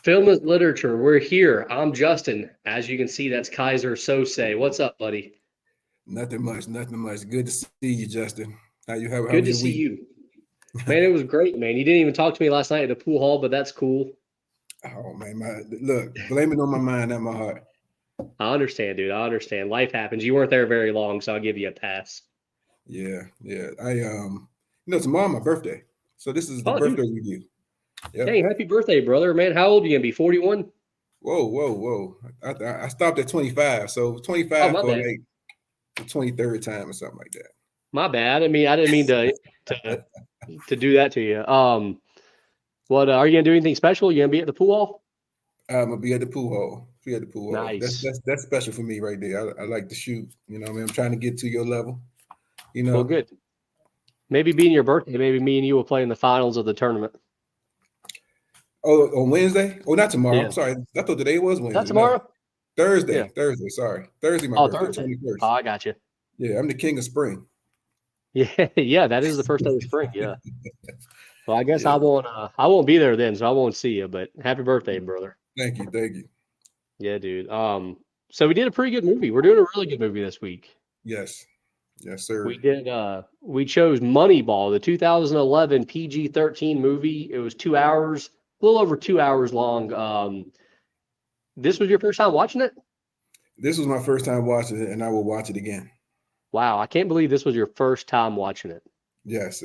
Film is literature. We're here. I'm Justin. As you can see, that's Kaiser Sose. What's up, buddy? Nothing much, nothing much. Good to see you, Justin. How Good was to your see week? you. Man, it was great, man. You didn't even talk to me last night at the pool hall, but that's cool. Oh man, look, blame it on my mind, not my heart. I understand, dude. I understand. Life happens. You weren't there very long, so I'll give you a pass. Yeah, yeah. Tomorrow my birthday, so this is the Oh, birthday dude. review. Yep. Dang, happy birthday, brother. Man, how old are you gonna be? 41? Whoa, whoa, whoa. I stopped at 25, so Oh, 25 my for bad. like the 23rd time or something like that. My bad. I didn't mean to to do that to you. What are you gonna do anything special? You gonna be at the pool hall? I'm gonna be at the pool hall. Be at the pool hall. That's Nice. that's that's special for me right there. I like to shoot. I mean, I'm trying to get to your level. You Well, know. good. Maybe being your birthday, maybe me and you will play in the finals of the tournament. Oh, on Wednesday? Oh, not tomorrow. Yeah. I'm sorry. I thought today was Is that Wednesday. No, tomorrow? Yeah. Thursday. Thursday. Sorry, Thursday. My Oh, birthday, Thursday. Oh, 21st. I got you. Yeah, I'm the king of spring. Yeah, yeah, that is the first day of spring. Yeah. Well, I guess Yeah. I won't be there then, so I won't see you. But happy birthday, brother. Thank you. Thank you. Yeah, dude. So we did a pretty good movie. We're doing a really good movie this week. Yes. Yes, sir. We chose Moneyball, the 2011 PG-13 movie. It was 2 hours, a little over 2 hours long. This was your first time watching it? This was my first time watching it, and I will watch it again. Wow, I can't believe this was your first time watching it. Yes.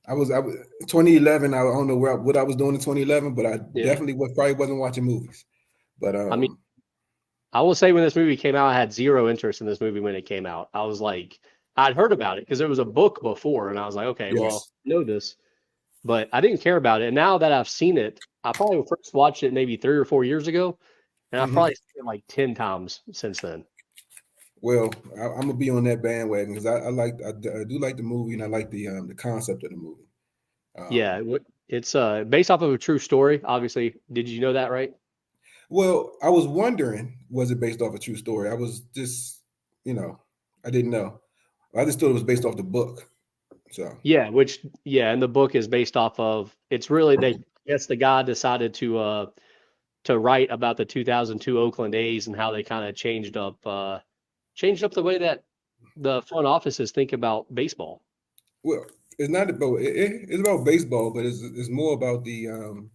I was 2011. I don't know what I was doing in 2011, but I Yeah. definitely probably wasn't watching movies. But I mean, I will say when this movie came out, I had zero interest in this movie when it came out. I was like, I'd heard about it because there was a book before, and I was like, okay, well, yes. I know this, but I didn't care about it. And now that I've seen it, I probably first watched it maybe 3 or 4 years ago, and I've hmm probably seen it like 10 times since then. Well, I'm gonna be on that bandwagon because I do like the movie and I like the concept of the movie. Yeah, Um, it's based off of a true story. Obviously, did you know that, right? well, I was wondering, was it based off a true story? I was just, you know, I didn't know. I just thought it was based off the book. So Yeah, and the book is based off of. It's really they. I guess the guy decided to write about the 2002 Oakland A's and how they kind of changed up the way that the front offices think about baseball. well, it's not about it's about baseball, but it's more about the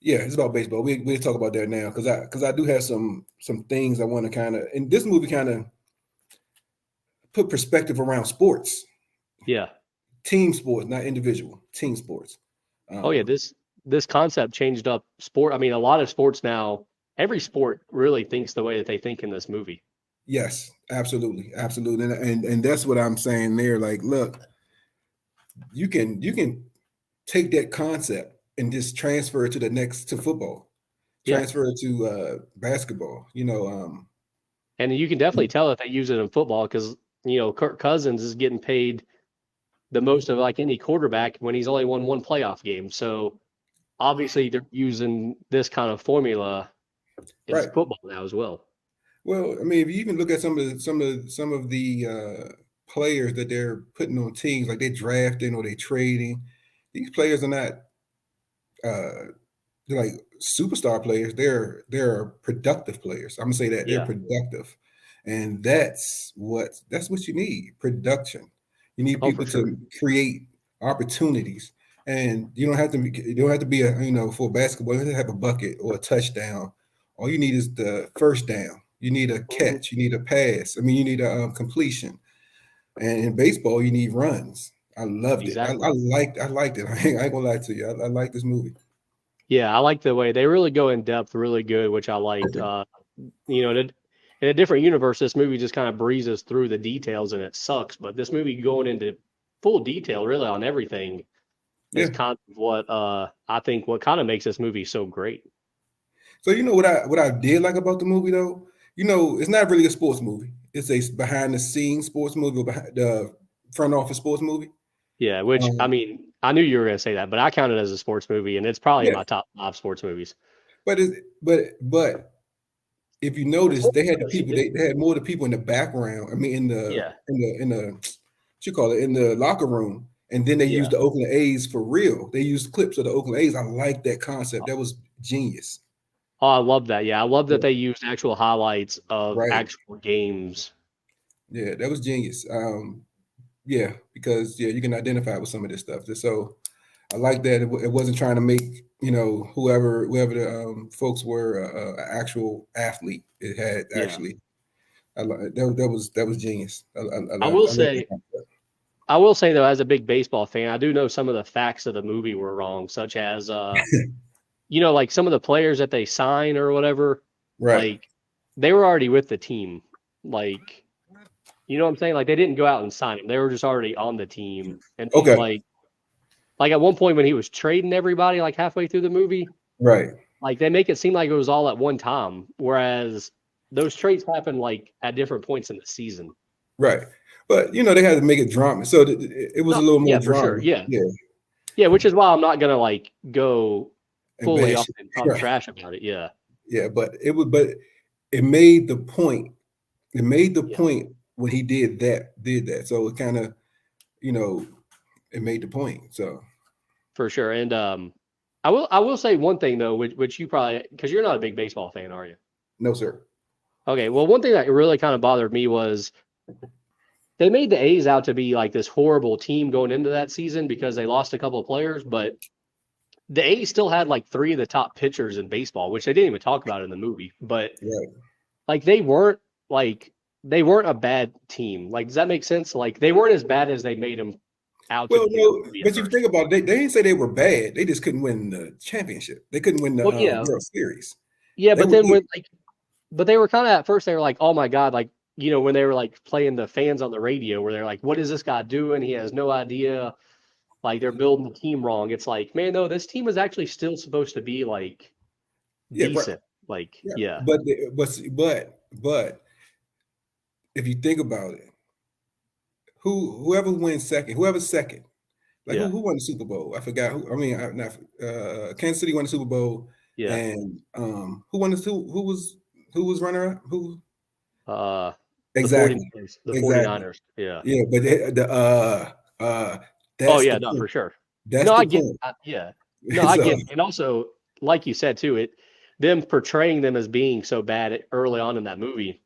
yeah, it's about baseball. We'll talk about that now because I do have some things I want to kind of, and this movie kind of put perspective around sports, Yeah. team sports, not individual team sports. Oh yeah, Um, this concept changed up sport. I mean, a lot of sports now, every sport really thinks the way that they think in this movie. yes, absolutely, absolutely, and that's what I'm saying there. Like, look, you can take that concept and just transfer it to the next to football, Yeah. transfer it to basketball. And you can definitely tell that they use it in football because, Kirk Cousins is getting paid the most of like any quarterback when he's only won one playoff game. So obviously they're using this kind of formula in right. football now as well. Well, I mean, if you even look at some of the players that they're putting on teams, like they're drafting or they trading, these players are not they're like superstar players. They're productive players. I'm gonna say that they're Yeah, productive, and that's what you need. Production. You need oh, for people sure. to create opportunities, and you don't have to be for basketball. You don't have to have a bucket or a touchdown. All you need is the first down. You need a Mhm. catch. You need a pass. I mean, you need a completion. And in baseball, you need runs. I loved it. I, Exactly. I liked it. I ain't gonna lie to you. I like this movie. Yeah, I like the way they really go in depth really good, which I liked. In a different universe, this movie just kind of breezes through the details and it sucks. But this movie going into full detail really on everything is Yeah. kind of what I think what kind of makes this movie so great. So you know what I did like about the movie though? It's not really a sports movie. It's a behind the scenes sports movie or behind the front office sports movie. Yeah, which I Um, mean, I knew you were going to say that, but I count it as a sports movie, and it's probably in yeah, my top five sports movies. but if you The notice, sports they had the fantasy people. They, too. they had more of the people in the background. I mean, in the Yeah, in the in the what you call it in the locker room, and then they Yeah. used the Oakland A's for real. They used clips of the Oakland A's. I like that concept. That was genius. Oh, I love that. Yeah, I love that Yeah. they used actual highlights of Right. actual games. Yeah, that was genius. Yeah, because yeah, you can identify with some of this stuff. So I like that it wasn't trying to make whoever the folks were actual athlete. It had Yeah. actually. That was genius. I will I like that say concept. I will say though, as a big baseball fan, I do know some of the facts of the movie were wrong, such as like some of the players that they sign or whatever, Right. like they were already with the team. Like, you know what I'm saying? Like they didn't go out and sign him. They were just already on the team. And then Okay. like at one point when he was trading everybody like halfway through the movie, Right. like they make it seem like it was all at one time, whereas those trades happen like at different points in the season. Right. But they had to make it drama, so it was a No, little more yeah, for sure. drama. Yeah. Yeah. Yeah, which is why I'm not gonna like go And fully bash off it. and talk Right. trash about it. Yeah. Yeah. But it made the point. It made the Yeah, point when he did that. So it kind of you know it made the point. So for sure. And I will say one thing though, which you probably because you're not a big baseball fan, are you? no, sir. Okay, well one thing that really kind of bothered me was they made the A's out to be like this horrible team going into that season because they lost a couple of players, but the A's still had like three of the top pitchers in baseball, which they didn't even talk about in the movie. But Right. like like they weren't a bad team. Like, does that make sense? Like they weren't as bad as they made them out to Well, be in the no, movie but at if you first. think about it, they didn't say they were bad. They just couldn't win the championship. They couldn't win the Well, yeah, World Series. yeah, They but were then good. but they were kind of at first they were like, oh my god, like when they were like playing the fans on the radio, where they're like, what is this guy doing? He has no idea. Like they're building the team wrong. It's like, man, no, this team is actually still supposed to be like Yeah, right. decent. Like, Yeah, yeah, but if you think about it, whoever wins second, whoever's second, like yeah, who won the Super Bowl? I forgot. Who, I mean, not Kansas City won the Super Bowl, yeah. and who was runner up? Who Uh, the exactly, 49ers, the exactly. 49ers. Yeah. Yeah, but Oh that's the yeah, no, for point. sure. That's No, the I get. point. Yeah. No, I So get it. And also, like you said too, them portraying them as being so bad early on in that movie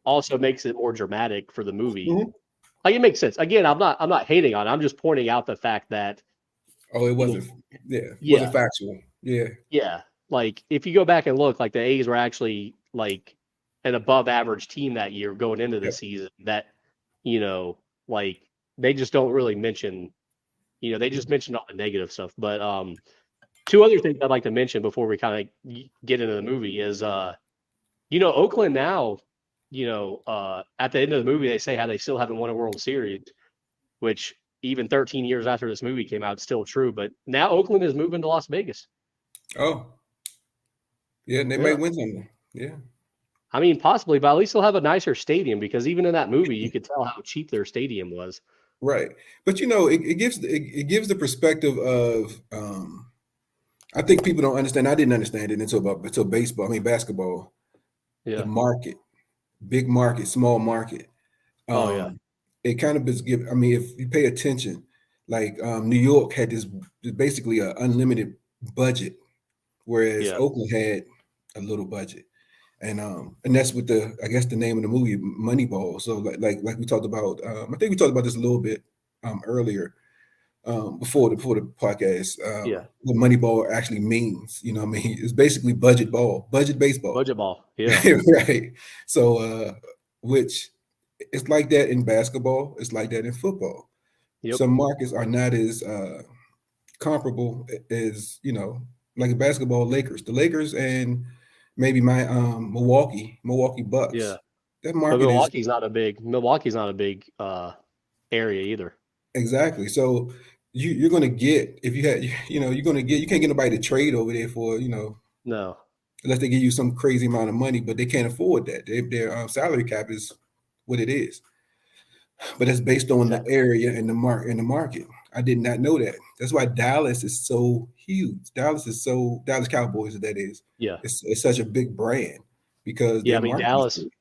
also makes it more dramatic for the movie. mhm. Like it makes sense. Again, I'm not hating on it. I'm just pointing out the fact that, Oh, it you know, wasn't. Yeah, it wasn't yeah, factual. Yeah, yeah. Like if you go back and look, like the A's were actually like an above average team that year going into the yep. season that, you know, like they just don't really mention, they just mention all the negative stuff. But two other things I'd like to mention before we kind of get into the movie is Oakland now, at the end of the movie they say how they still haven't won a World Series, which even 13 years after this movie came out, it's still true. But now Oakland is moving to Las Vegas. Oh, yeah, and they Yeah. might win something. Yeah, I mean, possibly, but at least they'll have a nicer stadium because even in that movie, you could tell how cheap their stadium was. right. But it gives the perspective of I think people don't understand. I didn't understand it until baseball. I mean basketball. The Yeah. market, big market, small market. Oh yeah. It kind of is give. I mean, if you pay attention, like New York had this basically an unlimited budget, whereas Yeah. Oakland had a little budget. And that's what I guess the name of the movie Moneyball. So like we talked about, I think we talked about this a little bit earlier before the podcast. Yeah. What Moneyball actually means, what I mean, it's basically budget ball, budget baseball, Budget ball. Yeah. right? So which it's like that in basketball, it's like that in football. Yep. Some markets are not as comparable as like in basketball, the Lakers and maybe my Milwaukee Yeah. Bucks. That But market is Milwaukee's not a big area either. exactly. So you're going to get if you had you're going to get you can't get nobody to trade over there for No. unless they give you some crazy amount of money, but they can't afford that. Their salary cap is what it is. But it's based on the Exactly. area and the market. I did not know that. That's why Dallas is so huge. Dallas Cowboys, that is. Yeah. It's such a big brand because Yeah. their I mean market is Dallas. big.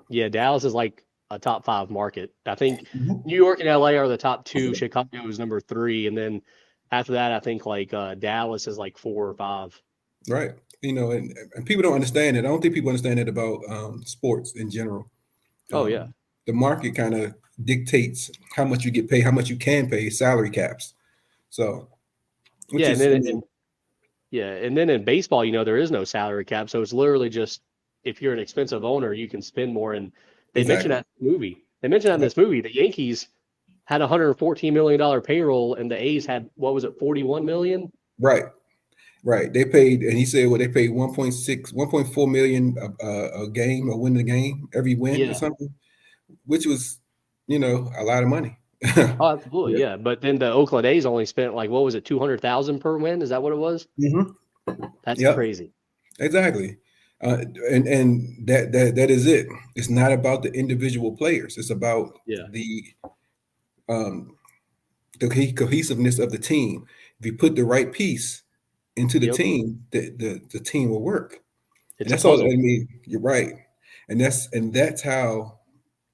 Yeah, Dallas is like a top 5 market. I think Mhm. New York and LA are the top 2. Chicago is number 3, and then after that, I think like Dallas is like 4 or 5. Right. And people don't understand it. I don't think people understand it about sports in general. Oh yeah, The market kind of dictates how much you get paid, how much you can pay, salary caps. So, which yeah, and is, then yeah, and then in baseball, there is no salary cap, so it's literally just if you're an expensive owner, you can spend more. And they mentioned exactly. that in the movie. They mentioned that in this movie. The Yankees had $114 million payroll, and the A's had what was it, 41 million? Right. Right. They paid, and he said, well, they paid 1.6, 1.4 million a game, a win the game, every win or Yeah. something, which was, a lot of money. Oh, absolutely. Yeah. Yeah. But then the Oakland A's only spent like what was it, 200,000 per win? Is that what it was? Hmm. That's Yep. crazy. Exactly. And that is it. It's not about the individual players. It's about Yeah. the um, cohesiveness of the team. If you put the right piece into the Yep. team, the team will work. And It's a that's all. I puzzle. mean, you're right. And that's how,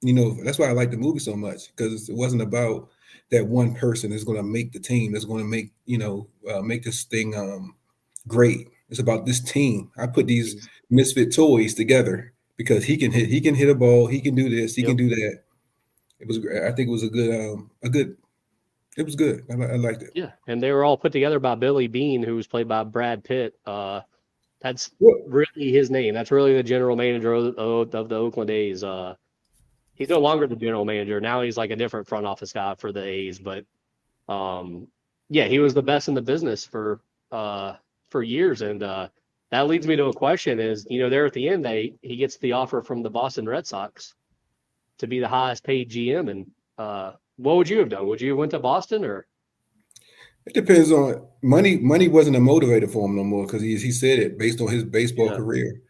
that's why I like the movie so much, because it wasn't about that one person that's going to make the team, that's going to make this thing great. It's about this team. I put these Ex- misfit toys together because he can hit a ball, he can do this, he can Yep. do that. It was I think it was a good it was good. I liked it. Yeah. And they were all put together by Billy Bean, who was played by Brad Pitt. That's Well, really his name. That's really the general manager of the Oakland A's. He's no longer the general manager. Now he's like a different front office guy for the A's. But um, yeah, he was the best in the business for years. And that leads me to a question: is there at the end, he gets the offer from the Boston Red Sox to be the highest paid GM. And what would you have done? Would you have went to Boston or it depends on money. Money wasn't a motivator for him no more, because he said it based on his baseball yeah, career.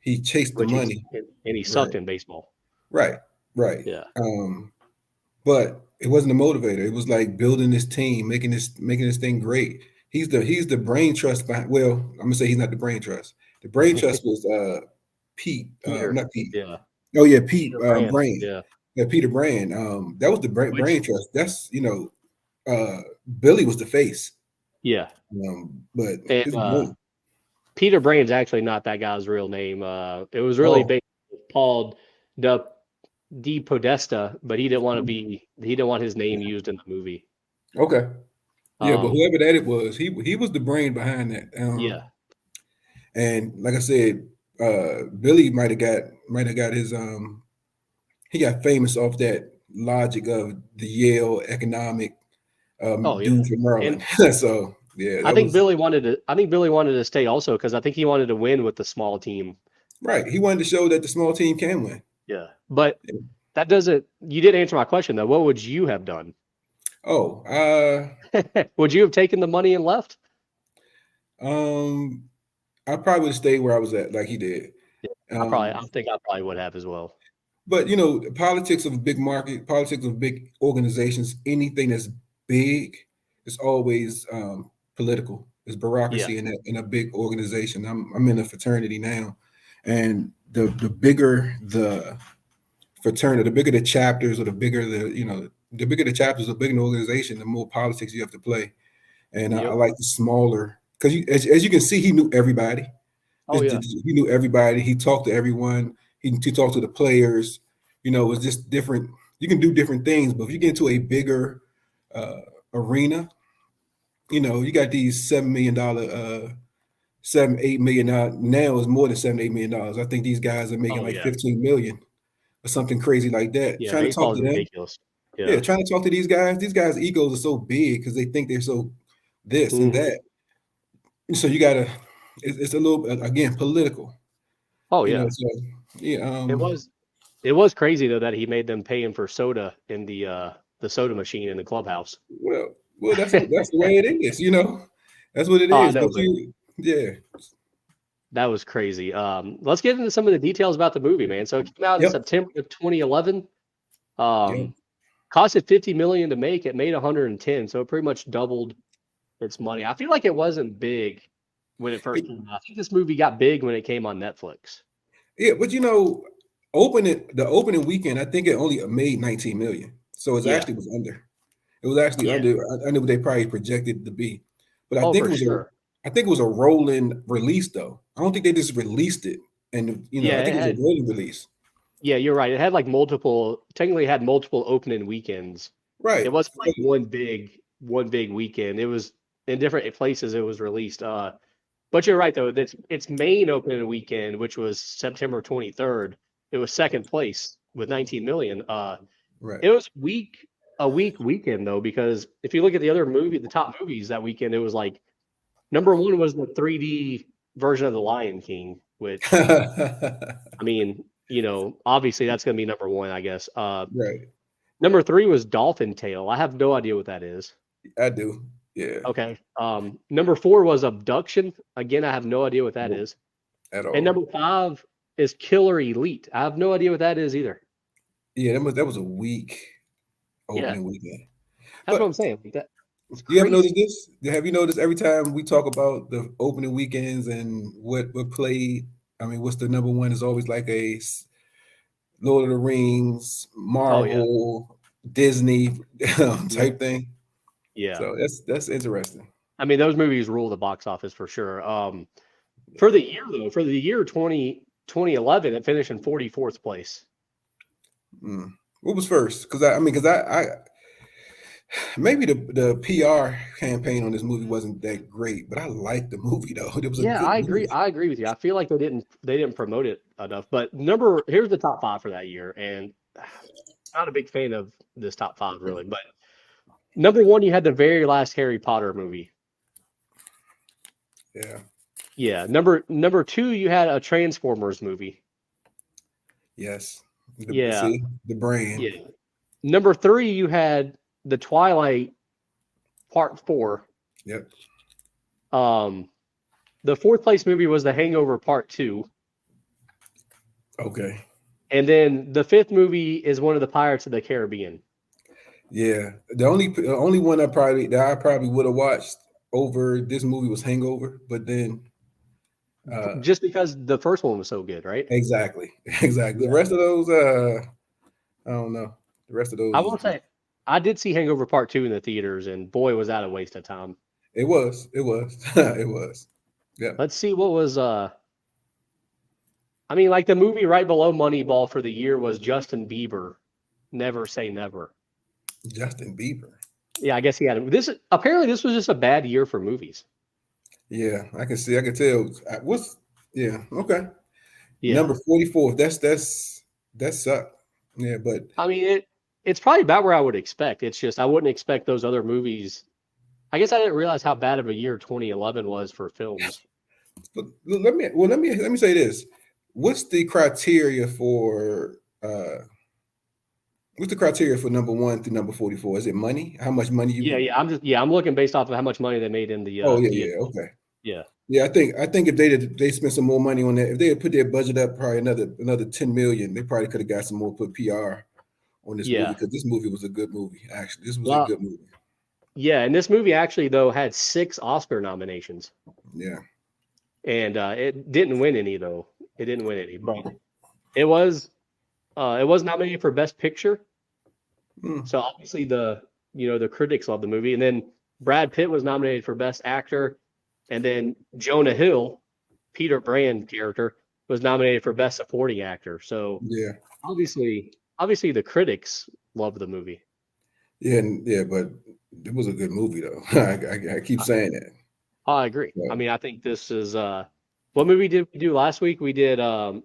He chased the which he's money. and he Right. sucked in baseball. Right. Right. Yeah, But it wasn't a motivator. It was like building this team, making this thing great. He's the brain trust behind. Well, I'm gonna say he's not the brain trust. The brain trust was Pete, Peter. not Pete. Yeah, Oh yeah, Pete Peter Brand. Brain. Yeah, Yeah, Peter Brand. That was the brain which trust. That's Billy was the face. yeah, But and it's great. Peter Brand's actually not that guy's real name. It was really Oh, based Paul de, de Podesta, but he didn't want his name used in the movie. okay. Yeah, but Um, whoever that it was, he was the brain behind that. yeah. And like I said, Billy might have got his he got famous off that logic of the Yale economic Oh yeah. dude from And Maryland. So yeah, I that think was Billy wanted to. I think Billy wanted to stay also because I think he wanted to win with the small team. right. He wanted to show that the small team can win. Yeah. But that doesn't. You did answer my question though. What would you have done? Oh, Would you have taken the money and left? um, I probably would have stayed where I was at, like he did. Yeah. I Um, think I probably would have as well. but the politics of a big market, politics of big organizations, anything that's big is always political. It's Yeah. bureaucracy in a big organization. I'm in a fraternity now, and the bigger the fraternity, the bigger the chapters, or the bigger the chapters, the bigger the organization, the more politics you have to play. And I Yep. like the smaller, because as you can see, he knew everybody. Oh yeah. He knew everybody. He talked to everyone. He talked to the players. It was just different. You can do different things, but if you get into a bigger uh, arena, you got these $7 million, 7, 8 million now is more than $7, 8 million. I think these guys are making Oh like yeah. 15 million or something crazy like that. Yeah. Trying to talk Baseball is to them, ridiculous. yeah, Yeah. trying to talk to these guys. These guys' egos are so big because they think they're so this and Hmm. that. So you gotta. It's a little again political. Oh yeah. So yeah. It was. It was crazy though that he made them pay him for soda in the soda machine in the clubhouse. Well, that's the way it is. That's what it Oh, I is. know, But but yeah, that was crazy. Let's get into some of the details about the movie, man. So it came out in yep, September of 2011. yep. Um, Costed 50 million to make. It made 110, so it pretty much doubled its money. I feel like it wasn't big when it first It- came out. I think this movie got big when it came on Netflix. yeah, but the opening weekend, I think it only made 19 million. So it Yeah. actually was under. It was actually Yeah. under what they probably projected it to be. But Oh, for sure. I think it was a rolling release though. I don't think they just released it, and Yeah, I it think it was a had. rolling release. Yeah, you're right. It had like multiple. Technically, had multiple opening weekends. It Right. wasn't So, like one big weekend. It was in different places. It was released. But you're right though. That's its main opening weekend, which was September 23rd. It was second place with 19 million. right. It was a weak weekend though, because if you look at the top movies that weekend, it was like number one was the 3D version of The Lion King, which I mean, obviously that's going to be number one, I guess. Right. Number three was Dolphin Tale. I have no idea what that is. I do. Yeah. Okay. Number four was Abduction. Again, I have no idea what that Nope, is. at And all. number five is Killer Elite. I have no idea what that is either. Yeah, that was a weak Yeah, opening weekend. that's what I'm But saying. Like that, it's you ever noticed crazy. this? Have you noticed every time we talk about the opening weekends and what played? I mean, what's the number one? Is always like Lord of the Rings, Oh yeah, Marvel, Disney yeah, type thing. yeah. So that's interesting. I mean, those movies rule the box office for sure. For the year though, for the year 2011, it finished in 44th place. Mm. What was first? Because I maybe the PR campaign on this movie wasn't that great, but I liked the movie though. It was a Yeah, good I agree. movie. I agree with you. I feel like they didn't promote it enough. But here's the top five for that year, and not a big fan of this top five really. But number one, you had the very last Harry Potter movie. Yeah. Yeah. Number two, you had a Transformers movie. Yes. Yeah. See the brand. Yeah. Number three, you had the Twilight Part Four. Yep. Um, the fourth place movie was The Hangover Part Two. Okay. And then the fifth movie is one of the Pirates of the Caribbean. Yeah. The only one that I probably would have watched over this movie was Hangover, but then uh Just because the first one was so good, right? exactly. Exactly. The Yeah. rest of those I don't know. The rest of I those is will just say I did see Hangover Part 2 in the theaters, and boy, was that a waste of time. it was it was. Yeah. Let's see what was I mean, like the movie right below Moneyball for the year was Justin Bieber, Never Say Never. Justin Bieber. Yeah, I guess he had this. Apparently, this was just a bad year for movies. Yeah, I can tell. What's yeah, okay. Yeah, Number 44. That sucked. Yeah, but I mean it's probably about where I would expect. It's just I wouldn't expect those other movies. I guess I didn't realize how bad of a year 2011 was for films. let me say this. What's the criteria for uh what's the criteria for number 1 through number 44? Is it money? How much money Yeah, you I'm looking based off of how much money they made in the Oh yeah, theater. yeah, okay. Yeah, Yeah, I think if they spent some more money on that, if they had put their budget up probably another 10 million, they probably could have got some more put PR on this movie yeah. because this movie was a good movie. Actually, this was a Well, good movie. yeah, and this movie actually though had 6 Oscar nominations, Yeah. and it didn't win any though. It didn't win any, but it was nominated for Best Picture. Mm, So obviously the critics love the movie, and then Brad Pitt was nominated for Best Actor, and then Jonah Hill, Peter Brand character, was nominated for Best Supporting Actor. So yeah. obviously the critics love the movie. Yeah, yeah, but it was a good movie though. I keep I, saying that. I agree. I But mean, I think this is what movie did we do last week? We did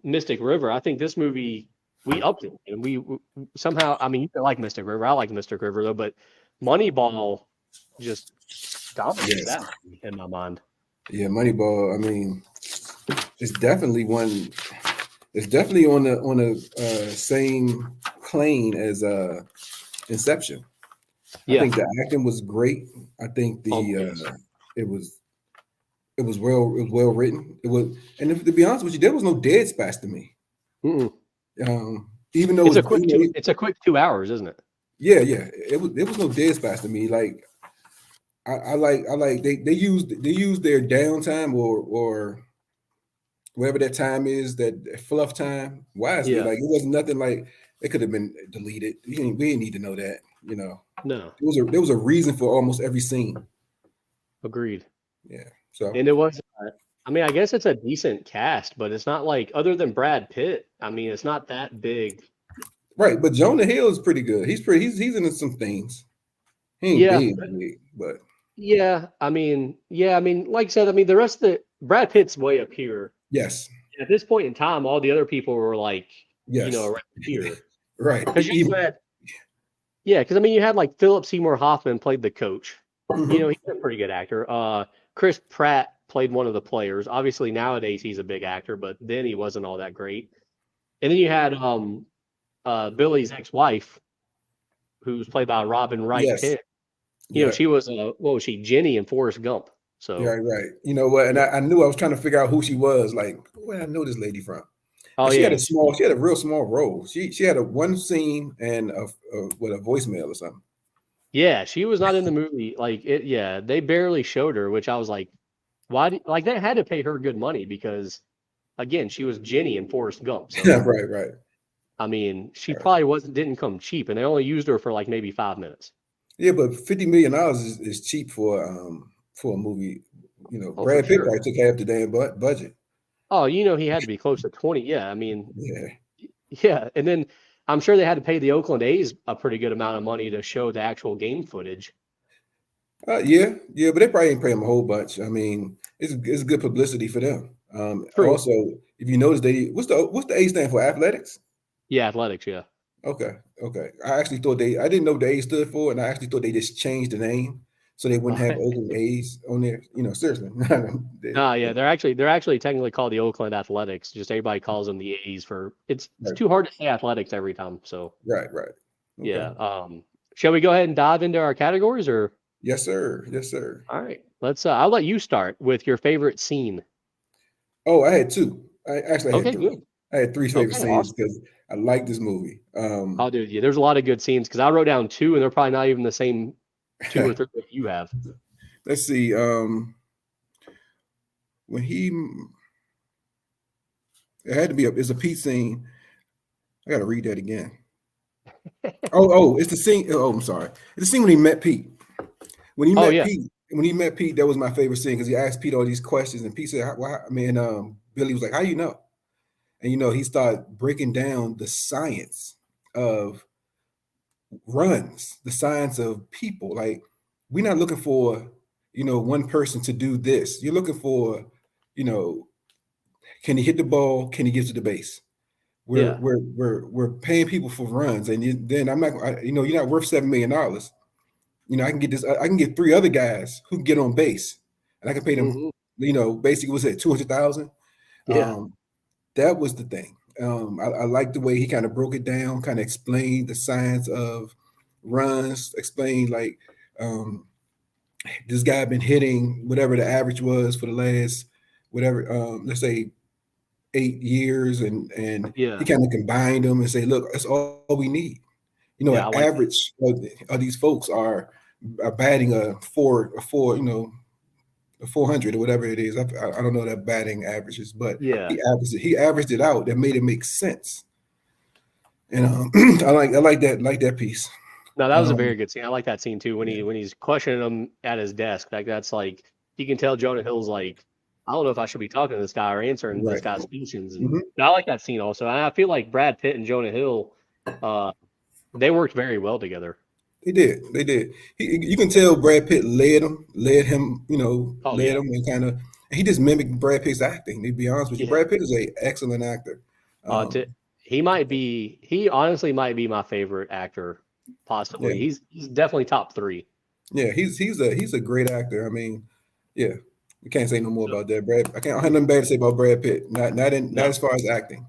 Mystic River. I think this movie we upped it, and we somehow. I mean, you like Mystic River. I like Mystic River though, but Moneyball just dominated yes, that movie in my mind. yeah, Moneyball. I mean, it's definitely one. It's definitely on the same plane as Inception. I Yeah. think the acting was great. I think Yes. it was it was well written. It was, and to be honest with you, there was no dead space to me. Mm-mm. Even though it's It's a quick 2 hours, isn't it? yeah, yeah, it was no dead space to me. Like I like they used their downtime or whatever that time is, that fluff time, wisely. Yeah. Like it wasn't nothing like it could have been deleted. We didn't need to know that. No. There was a reason for almost every scene. Agreed. Yeah. So And it was. I mean, I guess it's a decent cast, but it's not like other than Brad Pitt. I mean, it's not that big. right, but Jonah Hill is pretty good. He's into some things. He ain't Yeah. big, but Yeah. I mean, yeah. I mean, like I said, I mean, the rest of the Brad Pitt's way up here. yes, At this point in time, all the other people were like, yes, around here. right. Because you Even had, yeah, because I mean, you had like Philip Seymour Hoffman played the coach. mhm. He's a pretty good actor. Chris Pratt played one of the players. Obviously, nowadays he's a big actor, but then he wasn't all that great. And then you had Billy's ex-wife, who's played by Robin Wright Yes, Pitt. yeah. She was what was she, Jenny in Forrest Gump. Yeah, So right. You know what? And yeah. I knew I was trying to figure out who she was. Like, where I know this lady from? Oh And she had yeah, a real small role. She had a one scene and a voicemail or something. yeah. She was not in the movie. Like it. Yeah, they barely showed her, which I was like, why? Like they had to pay her good money because again, she was Jenny in Forrest Gump. Yeah, So right, right, I mean, she right. probably didn't come cheap, and they only used her for like maybe 5 minutes. Yeah, but $50 million is cheap for a movie. Oh, for Brad Pitt sure. probably took half the damn budget. Oh, he had to be close to 20. Yeah, I mean, Yeah, yeah, and then I'm sure they had to pay the Oakland A's a pretty good amount of money to show the actual game footage. yeah, but they probably ain't pay him a whole bunch. I mean, it's good publicity for them. True. Also, if you notice, what's the A stand for? Athletics. Yeah, athletics. Yeah. Okay, okay. I didn't know the A stood for, and I actually thought they just changed the name so they wouldn't have Oakland A's on there. Seriously. Yeah, they're actually technically called the Oakland Athletics. Just everybody calls them the A's for it's Right, too hard to say athletics every time. So right, right. Okay. yeah. Shall we go ahead and dive into our categories or? Yes, sir. Yes, sir. All right, let's. I'll let you start with your favorite scene. Oh, I had two. I actually had Okay, three. good. I had three favorite Okay, scenes awesome. because I like this movie. I'll do it. Yeah, there's a lot of good scenes because I wrote down two, and they're probably not even the same two or three that you have. Let's see. When he, it had to be it's a Pete scene. I got to read that again. Oh, it's the scene. Oh, I'm sorry. It's the scene when he met Pete. Oh yeah, When he met Pete, that was my favorite scene because he asked Pete all these questions, and Pete said, "Why?" I mean, Billy was like, "How you know?" And he started breaking down the science of runs, the science of people. Like, we're not looking for one person to do this. You're looking for, you know, can he hit the ball? Can he get to the base? We're yeah. we're we're we're paying people for runs, and then I'm not. You're not worth $7 million. I can get this. I can get three other guys who can get on base, and I can pay them. Hmm. Basically, was it 200,000? Yeah, Um, that was the thing. I like the way he kind of broke it down, kind of explained the science of runs, explained like um, this guy been hitting whatever the average was for the last whatever, let's say 8 years, and he yeah, kind of combined them and say, look, that's all we need. yeah. An I like that. average of these folks are batting a 400 or whatever it is. I don't know that batting averages, but Yeah. he averaged it out. That made it make sense. And I like that piece. No, that was a very Um, good scene. I like that scene too when yeah, he's questioning him at his desk. Like that's like you can tell Jonah Hill's like, I don't know if I should be talking to this guy or answering this right. guy's questions. And Mhm. I like that scene also. And I feel like Brad Pitt and Jonah Hill, uh, they worked very well together. They did. They did. You can tell Brad Pitt led him, Oh led yeah, him and kind of. He just mimicked Brad Pitt's acting. To be honest with you, yeah. Brad Pitt is a excellent actor. Uh, to, Um, he honestly might be my favorite actor, yeah, possibly. He's definitely top three. yeah. He's a great actor. I mean, yeah. We can't say no more So about that. I can't. I have nothing bad to say about Brad Pitt. Not no, as far as acting.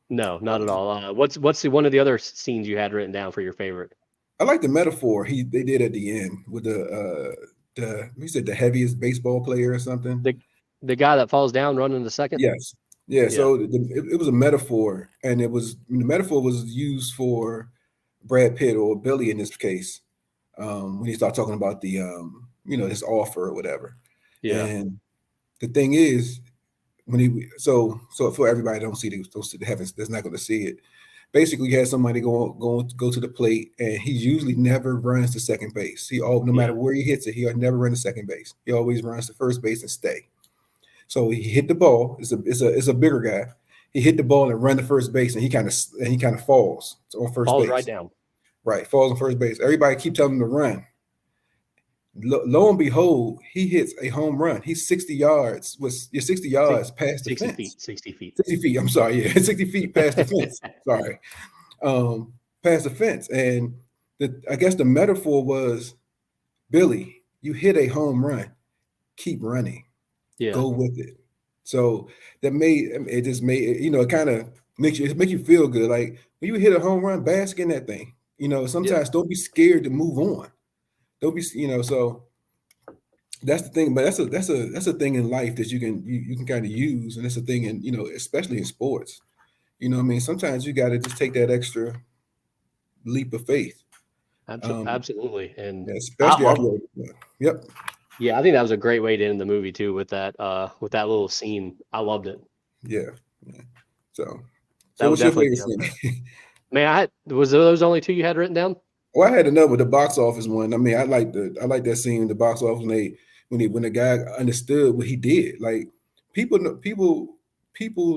no, not at all. What's one of the other scenes you had written down for your favorite? I like the metaphor they did at the end with the he said the heaviest baseball player or something. The the guy that falls down running the second. Yes. Yeah. Yeah, So it was a metaphor, and the metaphor was used for Brad Pitt or Billy in this case, when he started talking about his offer or whatever. yeah, And the thing is, when he so for everybody don't see the heavens that's not going to see it. Basically, you had somebody go to the plate, and he usually never runs to second base. No Yeah. matter where he hits it, he'll never run to second base. He always runs to first base and stay. So he hit the ball. It's a bigger guy. He hit the ball and run to first base, and he kind of falls on first Falls right base. down. Right, falls on first base. Everybody keep telling him to run. Lo and behold, he hits a home run. He's 60 yards. Was 60 Six, yards past the 60 fence. feet, 60 feet. 60 feet. I'm sorry. Yeah, 60 feet past the fence. Sorry, past the fence. And I guess the metaphor was, Billy, you hit a home run. Keep running. Yeah. Go with it. So it just made it kind of make you feel good. Like when you hit a home run, bask in that thing. Yeah. Sometimes don't be scared to move on. Don't be. So that's the thing. But that's a thing in life that you can kind of use, and that's a thing in especially in sports. What I mean, sometimes you got to just take that extra leap of faith. Absolutely. And Yeah, I especially love after. Yep. Yeah, I think that was a great way to end the movie too with that little scene. I loved it. Yeah. Yeah. So That would what's your definitely favorite be up there. scene? Man, was those only two you had written down? Oh, I had another, the box office one. I mean, I like that scene in the box office when the guy understood what he did. Like people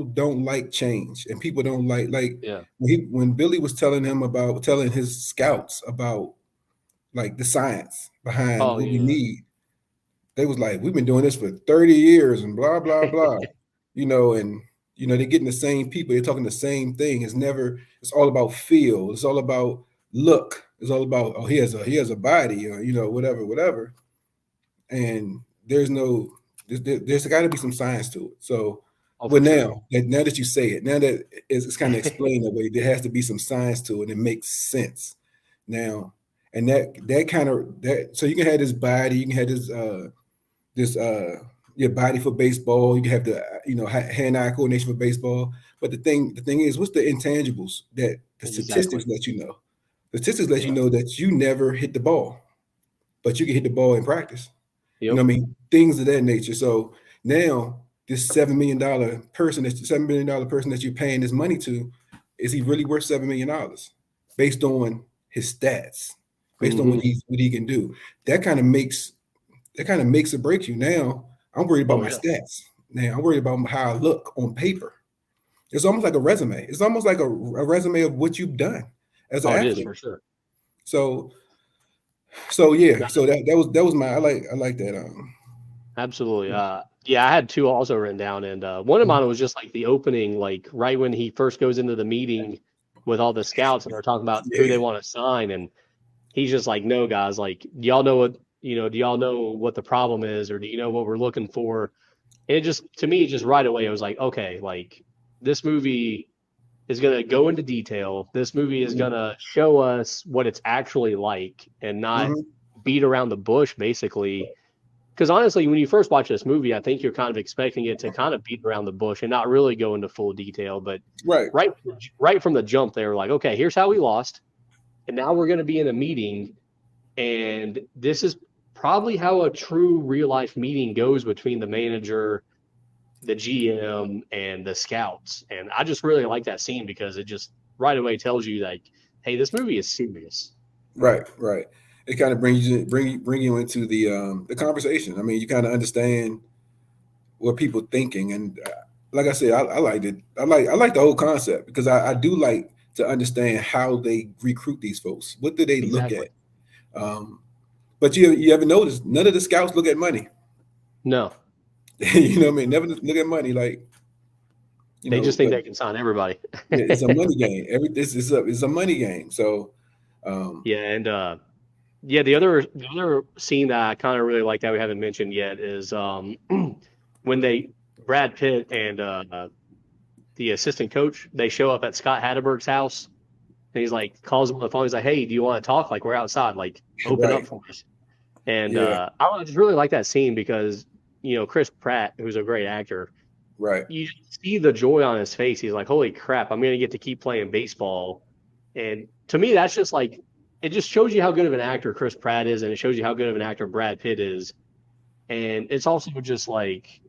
don't like change, and people don't like Yeah. when Billy was telling his scouts about like the science behind Oh what we yeah. need. They was like, we've been doing this for 30 years and blah blah blah. And they're getting the same people, they're talking the same thing. It's all about feel, it's all about look, it's all about, oh, he has a body, or whatever. And there's got to be some science to it. So Oh, well, for sure. now that you say it, now that it's kind of explained that way, there has to be some science to it. It makes sense now. And that kind of that so you can have this body, you can have this your body for baseball. You can have the hand-eye coordination for baseball. But the thing is, what's the intangibles that the Exactly. statistics let you know? The statistics let you Yeah. know that you never hit the ball, but you can hit the ball in practice. You know Yep. what I mean? Things of that nature. So now this $7 million person that you're paying this money to, is he really worth $7 million based on his stats, based on Hmm. what he can do? That kind of makes or breaks you. Now I'm worried about Oh my yeah. stats. Now I'm worried about how I look on paper. It's almost like a resume. It's almost like a resume of what you've done as an Oh, it is athlete. for sure. So yeah. No, So that was my I like that. absolutely. Yeah, I had two also written down, and one of mine was just like the opening, like right when he first goes into the meeting with all the scouts and they're talking about who they Yeah. want to sign, and he's just like, no, guys, like, do y'all know what the problem is, or do you know what we're looking for? And it just, to me, just right away, I was like, okay, like this movie is going to go into detail. This movie is going to show us what it's actually like and not Mhm. beat around the bush, basically. Because honestly, when you first watch this movie, I think you're kind of expecting it to kind of beat around the bush and not really go into full detail. But Right. right from the jump, they were like, okay, here's how we lost, and now we're going to be in a meeting, and this is probably how a true real life meeting goes between the manager, the GM, and the scouts. And I just really like that scene because it just right away tells you like, hey, this movie is serious. Right. Right. It kind of bring you into the conversation. I mean, you kind of understand what people thinking, and like I said, I liked it. I like the whole concept because I do like to understand how they recruit these folks. What do they look Exactly. at? Um, but you ever notice none of the scouts look at money? No, You know what I mean? Never look at money, like they just think but they can sign everybody. it's a money game. Every this is a money game. So um, Yeah, and yeah, the other scene that I kind of really like that we haven't mentioned yet is when they Brad Pitt and the assistant coach, they show up at Scott Hatterberg's house, and he's like calls him on the phone. He's like, "Hey, do you want to talk? Like we're outside. Like open up right, for us." And yeah, I don't know, I just really like that scene because Chris Pratt, who's a great actor, right, you see the joy on his face. He's like, "Holy crap, I'm gonna get to keep playing baseball." And to me, that's just like it just shows you how good of an actor Chris Pratt is, and it shows you how good of an actor Brad Pitt is. And it's also just like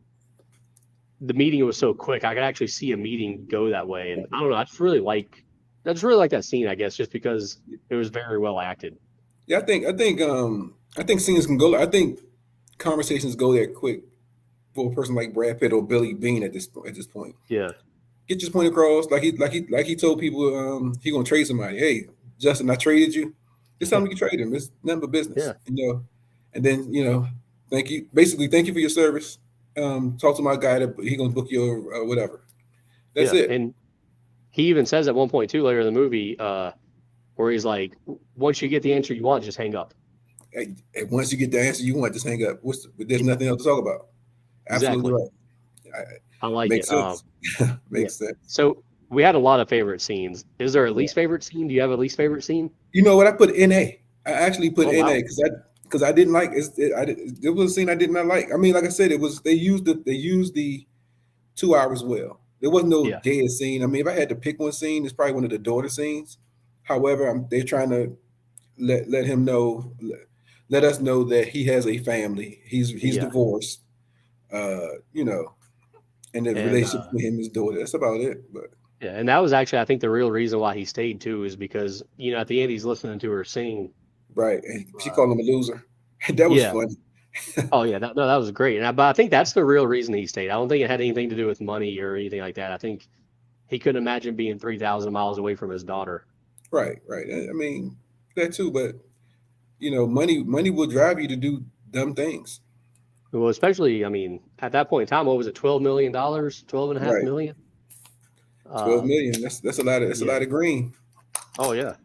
the meeting was so quick. I could actually see a meeting go that way, and I don't know. I just really like that scene. I guess just because it was very well acted. Yeah, I think scenes can go. I think conversations go that quick for a person like Brad Pitt or Billy Bean at this point. Yeah, Get your point across, like he told people he gonna trade somebody. Hey, Justin, I traded you. Just tell him you can trade him. It's none but business, yeah, And then thank you. Basically, thank you for your service. Talk to my guy that he gonna book your whatever. That's yeah. it. And he even says at one point too later in the movie, where he's like, "Once you get the answer you want, just hang up." Hey, once you get the answer you want, just hang up. There's Yeah, nothing else to talk about. Absolutely exactly. right. I, I like makes it. sense. Yeah. Makes sense. So we had a lot of favorite scenes. Is there a Yeah. least favorite scene? Do you have a least favorite scene? You know what? I put NA. I actually put Oh NA wow. because I didn't like there was a scene I did not like. I mean, like I said, it was they used the 2 hours well. There was no Yeah. dead scene. I mean, if I had to pick one scene, it's probably one of the daughter scenes. However, they're trying to let him know, let us know that he has a family. He's Yeah. divorced. Uh, you know, and the And relationship with him and his daughter. That's about it. But yeah, and that was actually I think the real reason why he stayed too is because at the end he's listening to her sing. right, and she Uh, called him a loser. That was yeah. funny. Oh yeah. No, that was great. But I think that's the real reason he stayed. I don't think it had anything to do with money or anything like that. I think he couldn't imagine being 3,000 miles away from his daughter. Right, right. I mean that too, but money will drive you to do dumb things. Well, especially, I mean, at that point in time, what was it, $12 million, 12 and a half Right, million? 12 million. That's a lot of Yeah. green. Oh yeah.